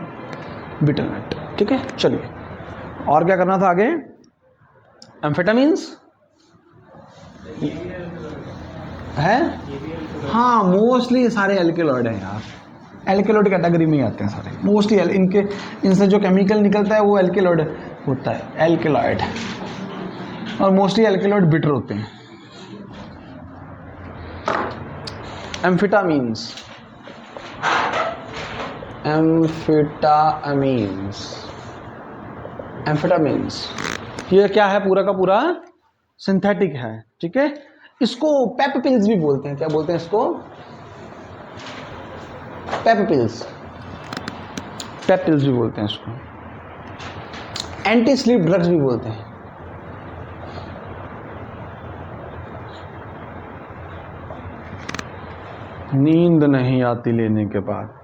बिटर नट। ठीक है, चलिए और क्या करना था आगे। एम्फेटामिन्स है, हाँ मोस्टली सारे एल्केलॉइड हैं यार, एल्केलॉइड कैटेगरी में ही आते हैं सारे मोस्टली। इनके इनसे जो केमिकल निकलता है वो एल्केलॉइड होता है, एल्केलॉइड, और मोस्टली एल्केलॉइड बिटर होते हैं। एम्फेटामिन्स, एम्फेटामिन्स ये क्या है, पूरा का पूरा सिंथेटिक है। ठीक है, इसको पेप पिल्स भी बोलते हैं। क्या बोलते हैं इसको, पेप पिल्स, पेप पिल्स भी बोलते हैं इसको, एंटी स्लीप ड्रग्स भी बोलते हैं। नींद नहीं आती लेने के बाद।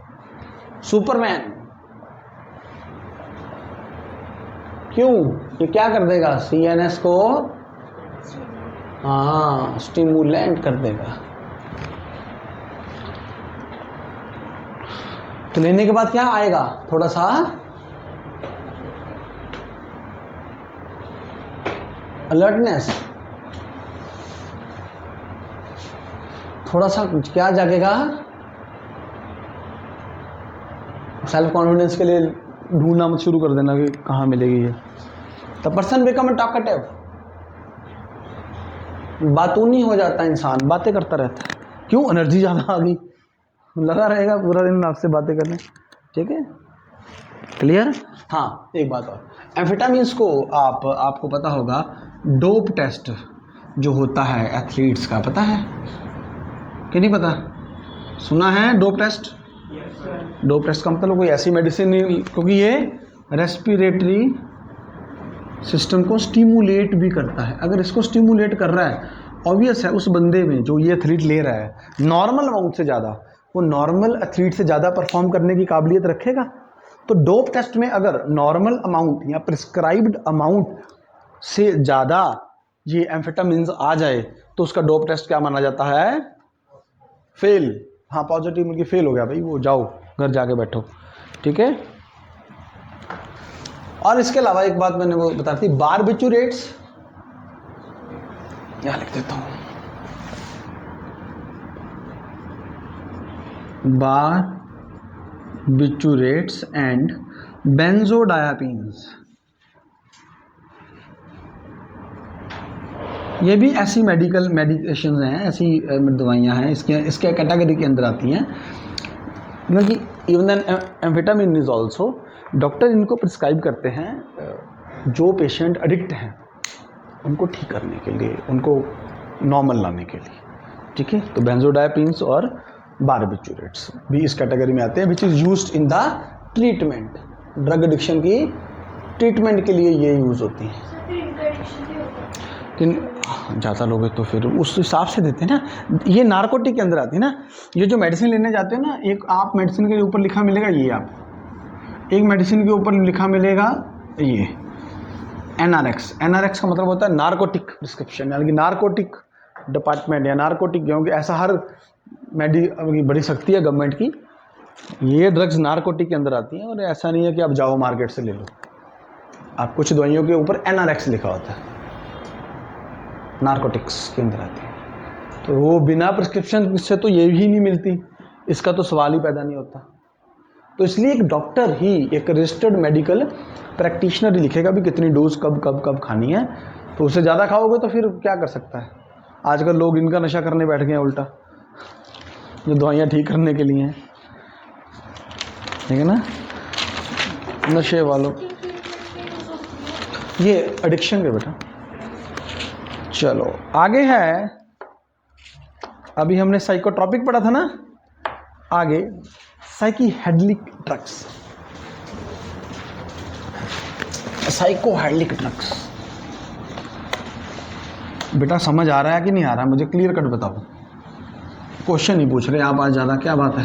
सुपरमैन, क्यों, ये क्या कर देगा, CNS को हाँ स्टिमुलेंट कर देगा। तो लेने के बाद क्या आएगा, थोड़ा सा अलर्टनेस, थोड़ा सा क्या जागेगा, सेल्फ कॉन्फिडेंस के लिए ढूंढना मत शुरू कर देना कि कहाँ मिलेगी ये। The person become a talkative, बातूनी हो जाता है इंसान, बातें करता रहता है। क्यों, एनर्जी ज़्यादा आ गई, लगा रहेगा पूरा दिन आपसे बातें करने। ठीक है, क्लियर। हाँ एक बात और, एम्फेटामिन्स को आपको पता होगा, डोप टेस्ट जो होता है एथलीट्स का, पता है कि नहीं पता, सुना है डोप टेस्ट। डोप टेस्ट का मतलब कोई ऐसी मेडिसिन नहीं, क्योंकि ये रेस्पिरेटरी सिस्टम को स्टिमुलेट भी करता है। अगर इसको स्टिमुलेट कर रहा है, ऑब्वियस है उस बंदे में जो ये एथलीट ले रहा है नॉर्मल अमाउंट से ज़्यादा, वो नॉर्मल एथलीट से ज़्यादा परफॉर्म करने की काबिलियत रखेगा। तो डोप टेस्ट में अगर नॉर्मल अमाउंट या प्रिस्क्राइब्ड अमाउंट से ज़्यादा ये एम्फेटामिन्स आ जाए तो उसका डोप टेस्ट क्या माना जाता है, फेल। हाँ पॉजिटिव मिलकर फेल हो गया भाई, वो जाओ घर जाके बैठो। ठीक है, और इसके अलावा एक बात मैंने वो बता थी, बारबिचुरेट्स, यहाँ लिख देता हूँ, बारबिचुरेट्स एंड बेंजोडायापीन्स, ये भी ऐसी मेडिकेशन हैं, ऐसी दवाइयाँ हैं, इसके कैटेगरी के अंदर आती हैं। क्योंकि even amphetamine is also, doctor इनको प्रिस्क्राइब करते हैं जो पेशेंट एडिक्ट हैं उनको ठीक करने के लिए, उनको नॉर्मल लाने के लिए। ठीक है, तो बेंजोडायपिन्स और बारबिचुरेट्स भी इस कैटेगरी में आते हैं, which is used in the treatment, drug addiction की ट्रीटमेंट के लिए ये यूज़ होती हैं। ज़्यादा लोग तो फिर उस हिसाब से देते हैं ना, ये नारकोटिक के अंदर आती है ना। ये जो मेडिसिन लेने जाते हो ना, एक आप मेडिसिन के ऊपर लिखा मिलेगा ये, आप एक मेडिसिन के ऊपर लिखा मिलेगा ये NRX। NRX का मतलब होता है नारकोटिक प्रिस्क्रिप्शन, यानी कि नारकोटिक डिपार्टमेंट या नारकोटिक, क्योंकि ऐसा हर बड़ी शक्ति है गवर्नमेंट की, ये ड्रग्स नारकोटिक के अंदर आती हैं। और ऐसा नहीं है कि आप जाओ मार्केट से ले लो, आप कुछ दवाइयों के ऊपर NRX लिखा होता है, नारकोटिक्स के अंदर आती है। तो वो बिना प्रिस्क्रिप्शन से तो ये भी नहीं मिलती, इसका तो सवाल ही पैदा नहीं होता। तो इसलिए एक डॉक्टर ही, एक रजिस्टर्ड मेडिकल प्रैक्टिशनर ही लिखेगा भी कितनी डोज कब कब कब खानी है। तो उससे ज़्यादा खाओगे तो फिर क्या कर सकता है। आजकल लोग इनका नशा करने बैठ गए हैं उल्टा, जो दवाइयाँ ठीक करने के लिए हैं, ठीक है ना, नशे वालों, ये एडिक्शन के बेटा। चलो आगे है, अभी हमने साइकोट्रॉपिक पढ़ा था ना, आगे साइकीहेडेलिक ड्रग्स, साइकोहेडेलिक ड्रग्स। बेटा समझ आ रहा है कि नहीं आ रहा है, मुझे क्लियर कट बताओ। क्वेश्चन ही पूछ रहे आप आज ज़्यादा, क्या बात है?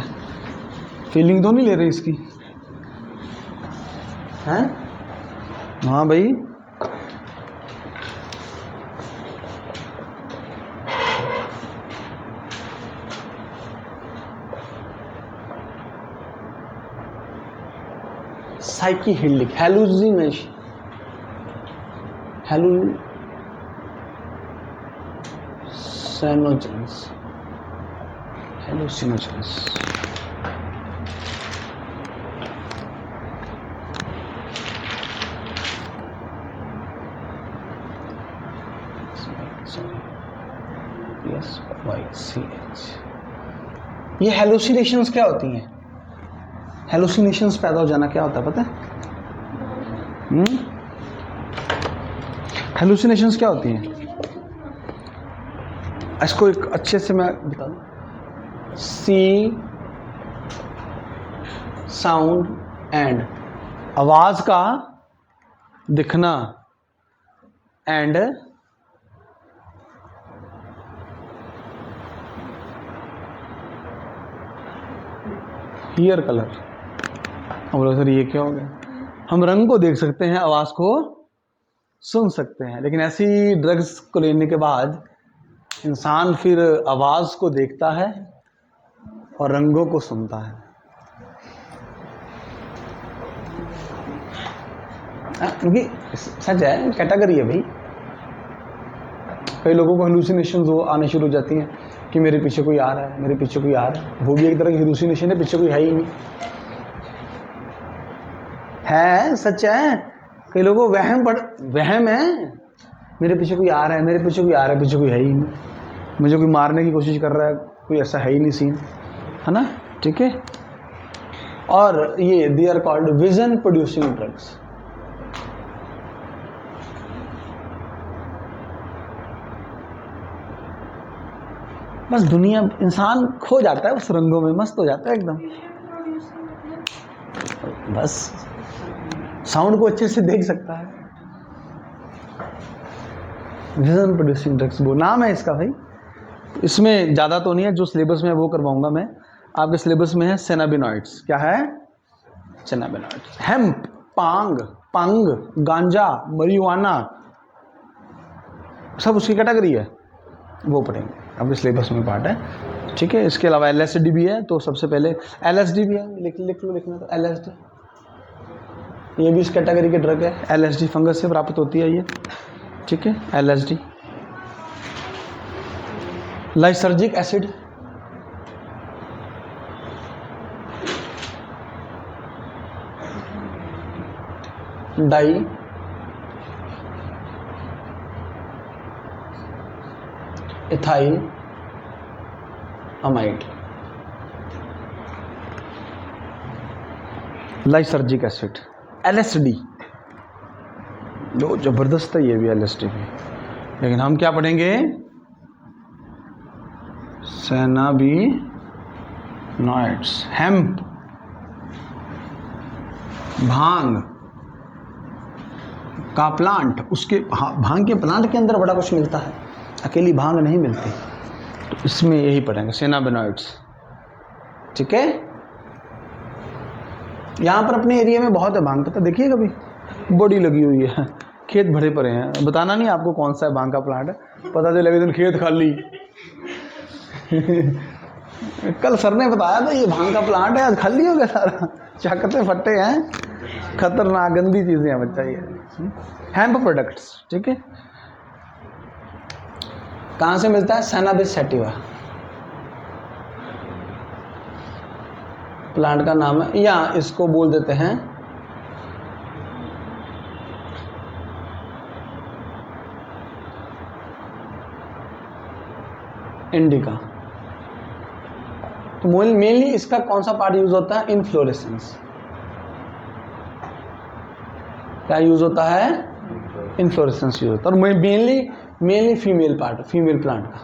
फीलिंग तो नहीं ले रहे इसकी? हैं? हाँ भाई, साइकीहेलिक, हेलुसिनेशन, हेलुसिनोजेंस। ये हेलुसिनेशंस क्या होती हैं? हेलुसिनेशंस पैदा हो जाना क्या होता है पता है? हेलुसिनेशंस क्या होती हैं? इसको एक अच्छे से मैं बता दूं। सी साउंड एंड, आवाज का दिखना, एंड हियर कलर। हम बोलो सर ये क्या हो गया? हम रंग को देख सकते हैं, आवाज को सुन सकते हैं, लेकिन ऐसी ड्रग्स को लेने के बाद इंसान फिर आवाज को देखता है और रंगों को सुनता है। क्योंकि सच है, कैटेगरी है भाई। कई लोगों को हेलुसिनेशंस आने शुरू हो जाती हैं कि मेरे पीछे कोई आ रहा है, मेरे पीछे कोई आ रहा है। वो भी एक तरह की हेलुसिनेशन है, पीछे कोई है ही नहीं। है, सच है। कई लोगों को वहम है, मेरे पीछे कोई आ रहा है, मेरे पीछे कोई आ रहा है, पीछे कोई है ही नहीं, मुझे कोई मारने की कोशिश कर रहा है, कोई ऐसा है ही नहीं सीन, है ना? ठीक है। और ये they are called vision producing drugs. बस दुनिया, इंसान खो जाता है उस रंगों में, मस्त हो जाता है एकदम। बस साउंड को अच्छे से देख सकता है। विजन प्रोड्यूसिंग ड्रग्स वो नाम है इसका भाई। इसमें ज़्यादा तो नहीं है, जो सिलेबस में है वो करवाऊंगा मैं। आपके सिलेबस में है सेनाबिनॉइड्स। क्या है? सेनाबिनॉइड्स। हेम्प, पांग, पंग, गांजा, मरिजुआना, सब उसकी कैटेगरी है, वो पढ़ेंगे। आपके सिलेबस में पार्ट है, ठीक है। इसके अलावा LSD भी है, तो सबसे पहले LSD भी है, लिख लो, लिखना तो LSD, ये भी इस कैटेगरी के ड्रग है। LSD फंगस से प्राप्त होती है ये, ठीक है। LSD, lysergic acid, di ethyl amide, lysergic acid, LSD। लो जबरदस्त है ये भी, LSD भी। लेकिन हम क्या पढ़ेंगे? सेनाबिनॉइड्स, हेम्प, भांग का प्लांट, उसके भांग के प्लांट के अंदर बड़ा कुछ मिलता है, अकेली भांग नहीं मिलती, तो इसमें यही पढ़ेंगे सेनाबिनॉइड्स, ठीक है। यहाँ पर अपने एरिया में बहुत है भांग, पता देखिए कभी, बड़ी लगी हुई है, खेत भरे पड़े हैं। बताना नहीं आपको कौन सा है भांग का प्लांट है, पता चले लगे दिन खेत खाली। कल सर ने बताया था ये भांग का प्लांट है, आज खाली हो गया सारा, चाकते फट्टे हैं, खतरनाक गंदी चीजें हैं बच्चा ये। हेम्प प्रोडक्ट्स, ठीक है। कहाँ से मिलता है? सेनाबिस सैटिवा प्लांट का नाम है, या इसको बोल देते हैं इंडिका। तो मेनली इसका कौन सा पार्ट यूज होता है? इनफ्लोरेसेंस। क्या यूज होता है? इनफ्लोरेसेंस यूज होता है। और mainly female part, female plant का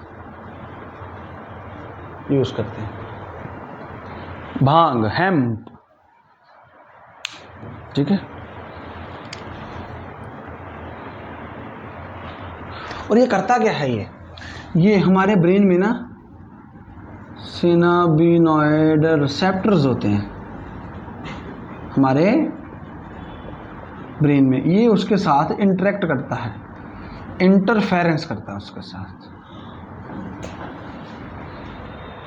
यूज करते हैं। भांग, हेम्प, ठीक है। और ये करता क्या है? ये हमारे ब्रेन में ना सिनाबिनॉइड रिसेप्टर्स होते हैं हमारे ब्रेन में, ये उसके साथ इंटरेक्ट करता है, इंटरफेरेंस करता है उसके साथ।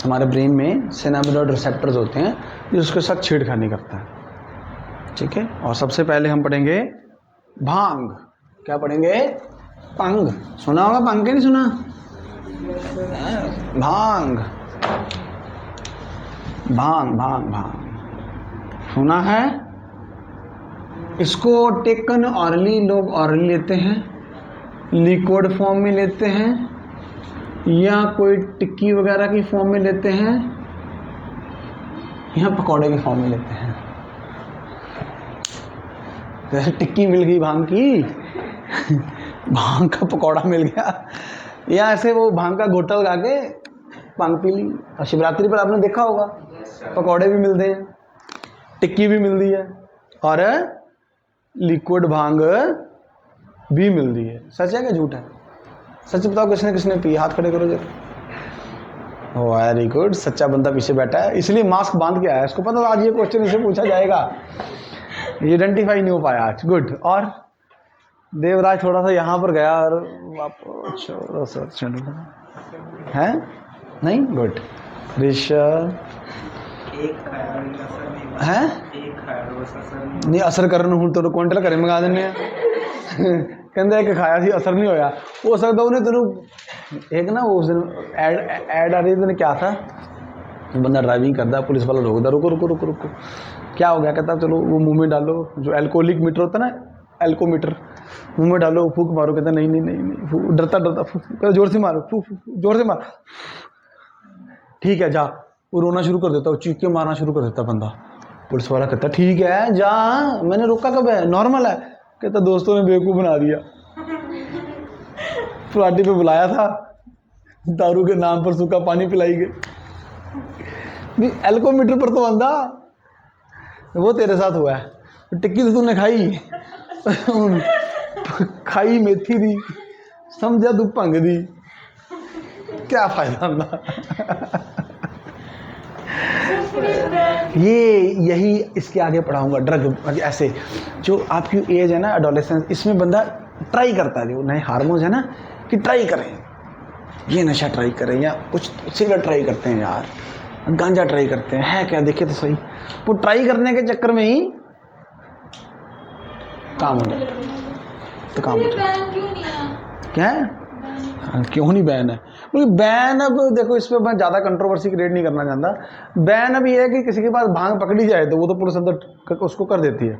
हमारे ब्रेन में सिनाबिनॉइड रिसेप्टर्स होते हैं, ये उसके साथ छेड़खानी करता है, ठीक है। और सबसे पहले हम पढ़ेंगे भांग। क्या पढ़ेंगे? भांग। सुना होगा भांग, के नहीं सुना? भांग भांग भांग भांग सुना है? इसको टेकन ऑरली, लोग ऑरली लेते हैं, लिक्विड फॉर्म में लेते हैं, या कोई टिक्की वगैरह की फॉर्म में लेते हैं, या पकौड़े की फॉर्म में लेते हैं। जैसे टिक्की मिल गई भांग की भांग का पकौड़ा मिल गया, या ऐसे वो भांग का घोटा लगा के भांग पी ली। और शिवरात्रि पर आपने देखा होगा पकौड़े भी मिलते हैं, टिक्की भी मिलती है, और लिक्विड भांग भी मिलती है। सच है क्या झूठ है? सच बताओ, किसने किसने पी? हाथ खड़े करो जरा। वेरी गुड, सच्चा बंदा पीछे बैठा है, इसलिए मास्क बांध के आया। इसको पता था आज ये क्वेश्चन इसे पूछा जाएगा, ये आइडेंटिफाई नहीं हो पाया आज। गुड। और देवराज थोड़ा सा यहाँ पर गया और है नहीं? गुड। ऋषभ है नहीं असर करन हूँ तो क्विंटल घरे मंगा देने कहते कि खाया सी असर नहीं होया। हो सकता उन्हें तेन एक ना उस दिन ऐड आ रही थी, क्या था, बंदा ड्राइविंग करता, पुलिस वाला रोकता, रुको रुको रुको रुको, क्या हो गया? कहता चलो वो मुंह में डालो, जो एल्कोहलिक मीटर होता है ना, एल्कोमीटर, मुंह में डालो, फूक मारो। कहता नहीं नहीं नहीं नहीं, डरता डरता कहता जोर से मारो, फूक जोर से मार। ठीक है जा, वो रोना शुरू कर देता, वो चीख के मारना शुरू कर देता बंदा। पुलिस वाला कहता ठीक है जा, मैंने रोका कब है, नॉर्मल है। कहता दोस्तों ने बेवकूफ़ बना दिया, पार्टी पे बुलाया था, दारू के नाम पर सूखा पानी पिलाई गई। एल्कोमीटर पर तो बंदा, वो तेरे साथ हुआ है। टिक्की तो तूने खाई खाई मेथी दी, समझा तू भंग दी, क्या फायदा होता। ये यही इसके आगे पढ़ाऊंगा। ड्रग ऐसे जो आपकी एज है ना, एडोलेसेंस, इसमें बंदा ट्राई करता है, जो नए हार्मोन्स है ना, कि ट्राई करें, ये नशा ट्राई करें, या कुछ सिगरेट ट्राई करते हैं यार, गांजा ट्राई करते हैं, है क्या देखे तो सही। वो ट्राई करने के चक्कर में ही काम हो जाता, तो काम हो जाता। क्या है? क्यों नहीं बैन है? क्योंकि बैन, अब देखो इस पर मैं ज़्यादा कंट्रोवर्सी क्रिएट नहीं करना चाहता। बैन अब ये है कि किसी के पास भांग पकड़ी जाए तो वो तो पुलिस अंदर उसको कर देती है।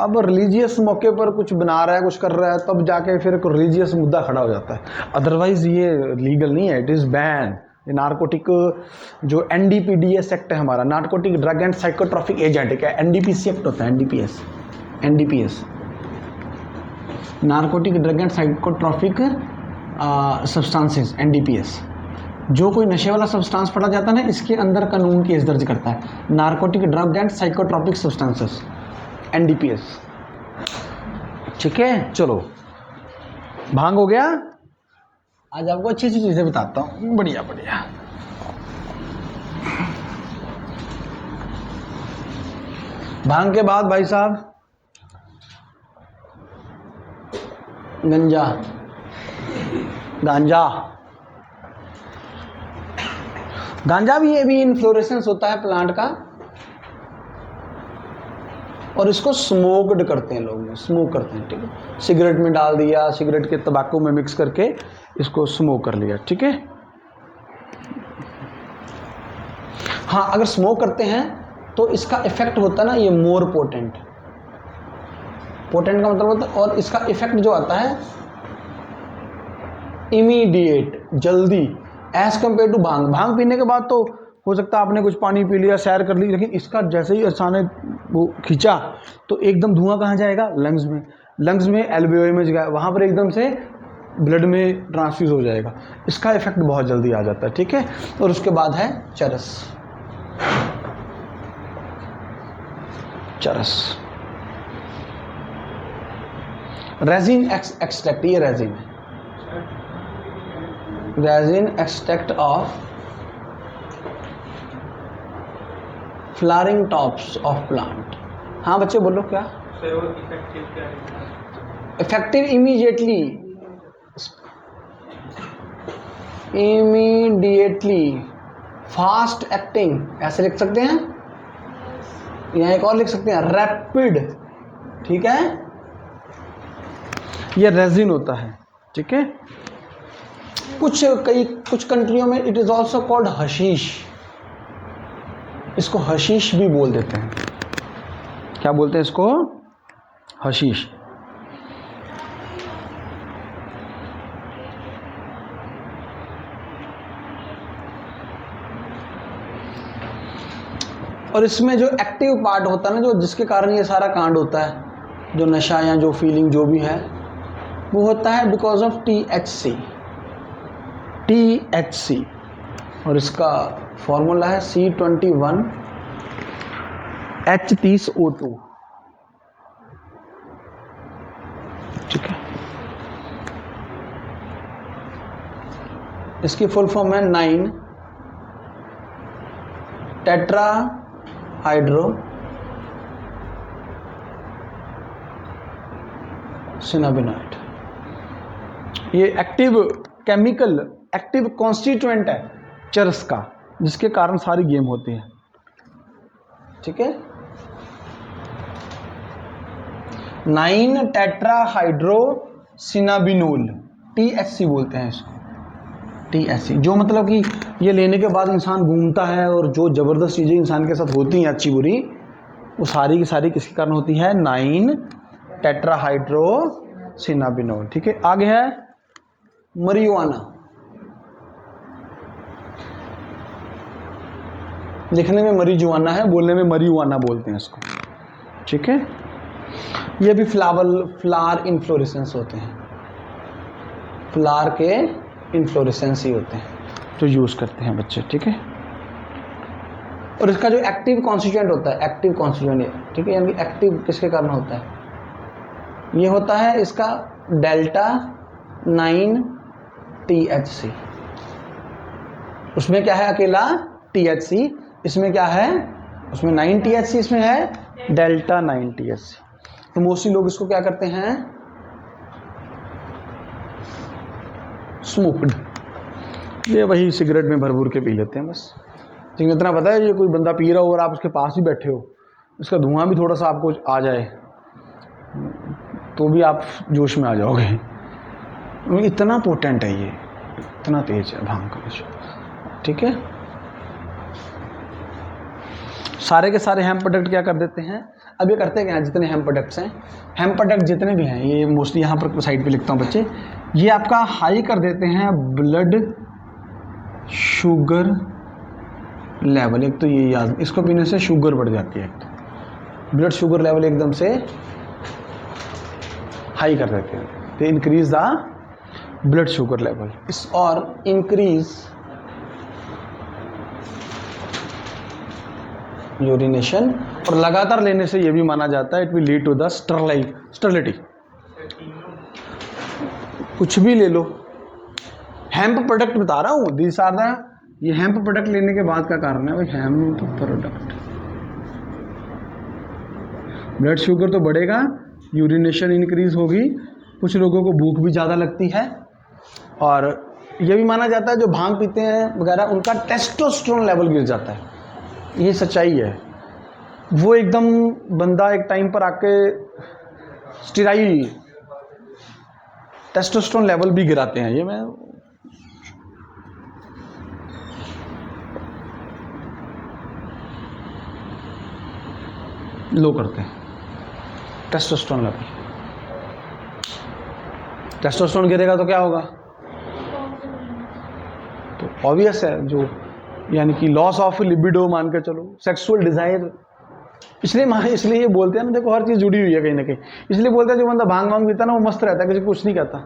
अब रिलीजियस मौके पर कुछ बना रहा है, कुछ कर रहा है, तब जाके फिर एक रिलीजियस मुद्दा खड़ा हो जाता है। अदरवाइज ये लीगल नहीं है, इट इज़ बैन। नार्कोटिक जो NDPDS एक्ट है हमारा, narcotic drug and psychotropic agent, क्या NDPC एक्ट होता है, NDPS narcotic drug and psychotropic substances, NDPS। जो कोई नशे वाला सब्सटेंस पड़ा जाता है ना, इसके अंदर कानून केस दर्ज करता है। Narcotic drug and psychotropic substances, NDPS। ठीक है, चलो भांग हो गया। आज आपको अच्छी अच्छी चीजें बताता हूँ, बढ़िया बढ़िया। भांग के बाद भाई साहब गांजा भी ये भी इन्फ्लोरेसेंस होता है प्लांट का, और इसको स्मोक्ड करते हैं लोग, स्मोक करते हैं। ठीक है, सिगरेट में डाल दिया, सिगरेट के तंबाकू में मिक्स करके इसको स्मोक कर लिया। ठीक है, हाँ, अगर स्मोक करते हैं तो इसका इफेक्ट होता है ना, ये मोर पोटेंट का मतलब होता है, और इसका इफेक्ट जो आता है इमीडिएट, जल्दी, एज कम्पेयर टू भांग पीने के बाद तो हो सकता है आपने कुछ पानी पी लिया, सैर कर ली, लेकिन इसका जैसे ही अचानक वो खींचा तो एकदम धुआं कहाँ जाएगा? लंग्स में एल्वेओल में जाएगा, वहाँ पर एकदम से ब्लड में ट्रांसफ्यूज हो जाएगा। इसका इफेक्ट बहुत जल्दी आ जाता है। ठीक है, और उसके बाद है चरस, रेजिन एक्सट्रैक्ट, ये resin extract of flowering tops of plant. हाँ बच्चे बोलो क्या? इफेक्टिव इमीडिएटली, फास्ट एक्टिंग ऐसे लिख सकते हैं, यहाँ एक और लिख सकते हैं रैपिड, ठीक है। ये रेजिन होता है, ठीक है। कुछ कंट्रियों में it is also called hashish, इसको हशीश भी बोल देते हैं। क्या बोलते हैं इसको? हशीश। और इसमें जो एक्टिव पार्ट होता है ना, जो जिसके कारण ये सारा कांड होता है, जो नशा या जो फीलिंग जो भी है, वो होता है बिकॉज ऑफ THC। और इसका फॉर्मूला है C21H30O2, ठीक है। इसकी फुल फॉर्म है 9 टेट्रा हाइड्रो सिनाबिनाइट। ये एक्टिव केमिकल, एक्टिव कॉन्स्टिट्यूएंट है चरस का, जिसके कारण सारी गेम होती है, ठीक है। 9 टेट्रा हाइड्रो सिनाबिनोल, THC बोलते हैं इसको, THC। जो मतलब कि ये लेने के बाद इंसान घूमता है, और जो ज़बरदस्त चीज़ें इंसान के साथ होती हैं अच्छी बुरी, वो सारी की सारी किसके कारण होती है? 9 टेट्रा हाइड्रो सिनाबिनोल, ठीक है। आगे है मरिजुआना। लिखने में मरिजुआना है, बोलने में मरिजुआना बोलते हैं इसको, ठीक है। ये भी फ्लावर इन्फ्लोरेसेंस होते हैं, फ्लावर के इन्फ्लोरेसेंस ही होते हैं जो यूज़ करते हैं बच्चे, ठीक है। और इसका जो एक्टिव कॉन्स्टिट्यूएंट होता है, एक्टिव कॉन्स्टिट्यूएंट, ठीक है, यानी एक्टिव किसके कारण होता है? ये होता है इसका डेल्टा 9 THC। उसमें क्या है? अकेला THC। इसमें क्या है? उसमें 9 THC, इसमें है डेल्टा 9 THC। तो मोस्टली लोग इसको क्या करते हैं? स्मोक्ड, ये वही सिगरेट में भरपूर के पी लेते हैं बस। लेकिन इतना पता है, ये कोई बंदा पी रहा हो और आप उसके पास ही बैठे हो, इसका धुआं भी थोड़ा सा आपको आ जाए तो भी आप जोश में आ जाओगे। इतना पोटेंट है ये, इतना तेज है भांग का नशा, ठीक है। सारे के सारे हेम्प प्रोडक्ट क्या कर देते हैं? अब ये करते क्या हैं? जितने हेम्प प्रोडक्ट्स हैं, हेम्प प्रोडक्ट जितने भी हैं, ये मोस्टली यहाँ पर साइड पे लिखता हूँ बच्चे, ये आपका हाई कर देते हैं ब्लड शुगर लेवल। एक तो ये याद, इसको पीने से शुगर बढ़ जाती है, तो ब्लड शुगर लेवल एकदम से हाई कर देते हैं, तो increase the blood sugar level इस, और इंक्रीज यूरिनेशन। और लगातार लेने से ये भी माना जाता है it will lead to the sterility. कुछ भी ले लो, हेम्प प्रोडक्ट बता रहा हूँ, दिस आर द, ये हेम्प प्रोडक्ट लेने के बाद का कारण है भाई, हेम्प प्रोडक्ट। ब्लड शुगर तो बढ़ेगा, यूरिनेशन इंक्रीज होगी, कुछ लोगों को भूख भी ज़्यादा लगती है, और ये भी माना जाता है जो भांग पीते हैं वगैरह उनका टेस्टोस्टेरोन लेवल गिर जाता है। ये सच्चाई है। वो एकदम बंदा एक टाइम पर आके स्टेराइल, टेस्टोस्टेरोन लेवल भी गिराते हैं। ये मैं लो करते हैं टेस्टोस्टेरोन लेवल। टेस्टोस्टेरोन गिरेगा तो क्या होगा? तो ऑब्वियस है, जो यानी कि लॉस ऑफ लिबिडो मान के चलो, सेक्सुअल डिजायर। इसलिए ये बोलते हैं ना, देखो हर चीज़ जुड़ी हुई है कहीं ना कहीं। इसलिए बोलते हैं जो बंदा भांग वांग पीता है ना, वो मस्त रहता है, किसी कुछ नहीं कहता।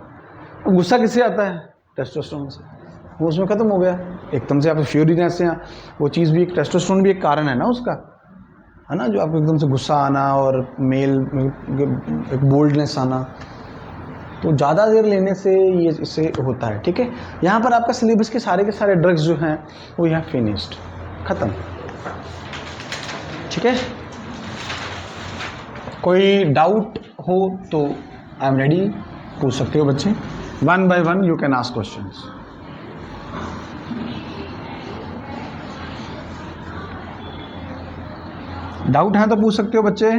और गुस्सा किससे आता है? टेस्टोस्टेरोन से। वो उसमें खत्म हो गया एकदम से, आप फ्यूरीनेस से, वो चीज़ भी एक, टेस्टोस्टेरोन भी एक कारण है ना उसका, है ना, जो आपको एकदम से गुस्सा आना और मेल एक बोल्डनेस आना, तो ज़्यादा देर लेने से ये इससे होता है, ठीक है। यहाँ पर आपका सिलेबस के सारे ड्रग्स जो हैं वो यहाँ फिनिश्ड, ख़त्म। ठीक है, कोई डाउट हो तो आई एम रेडी, पूछ सकते हो बच्चे। 1 by 1 you can ask questions. Doubt है तो पूछ सकते हो बच्चे।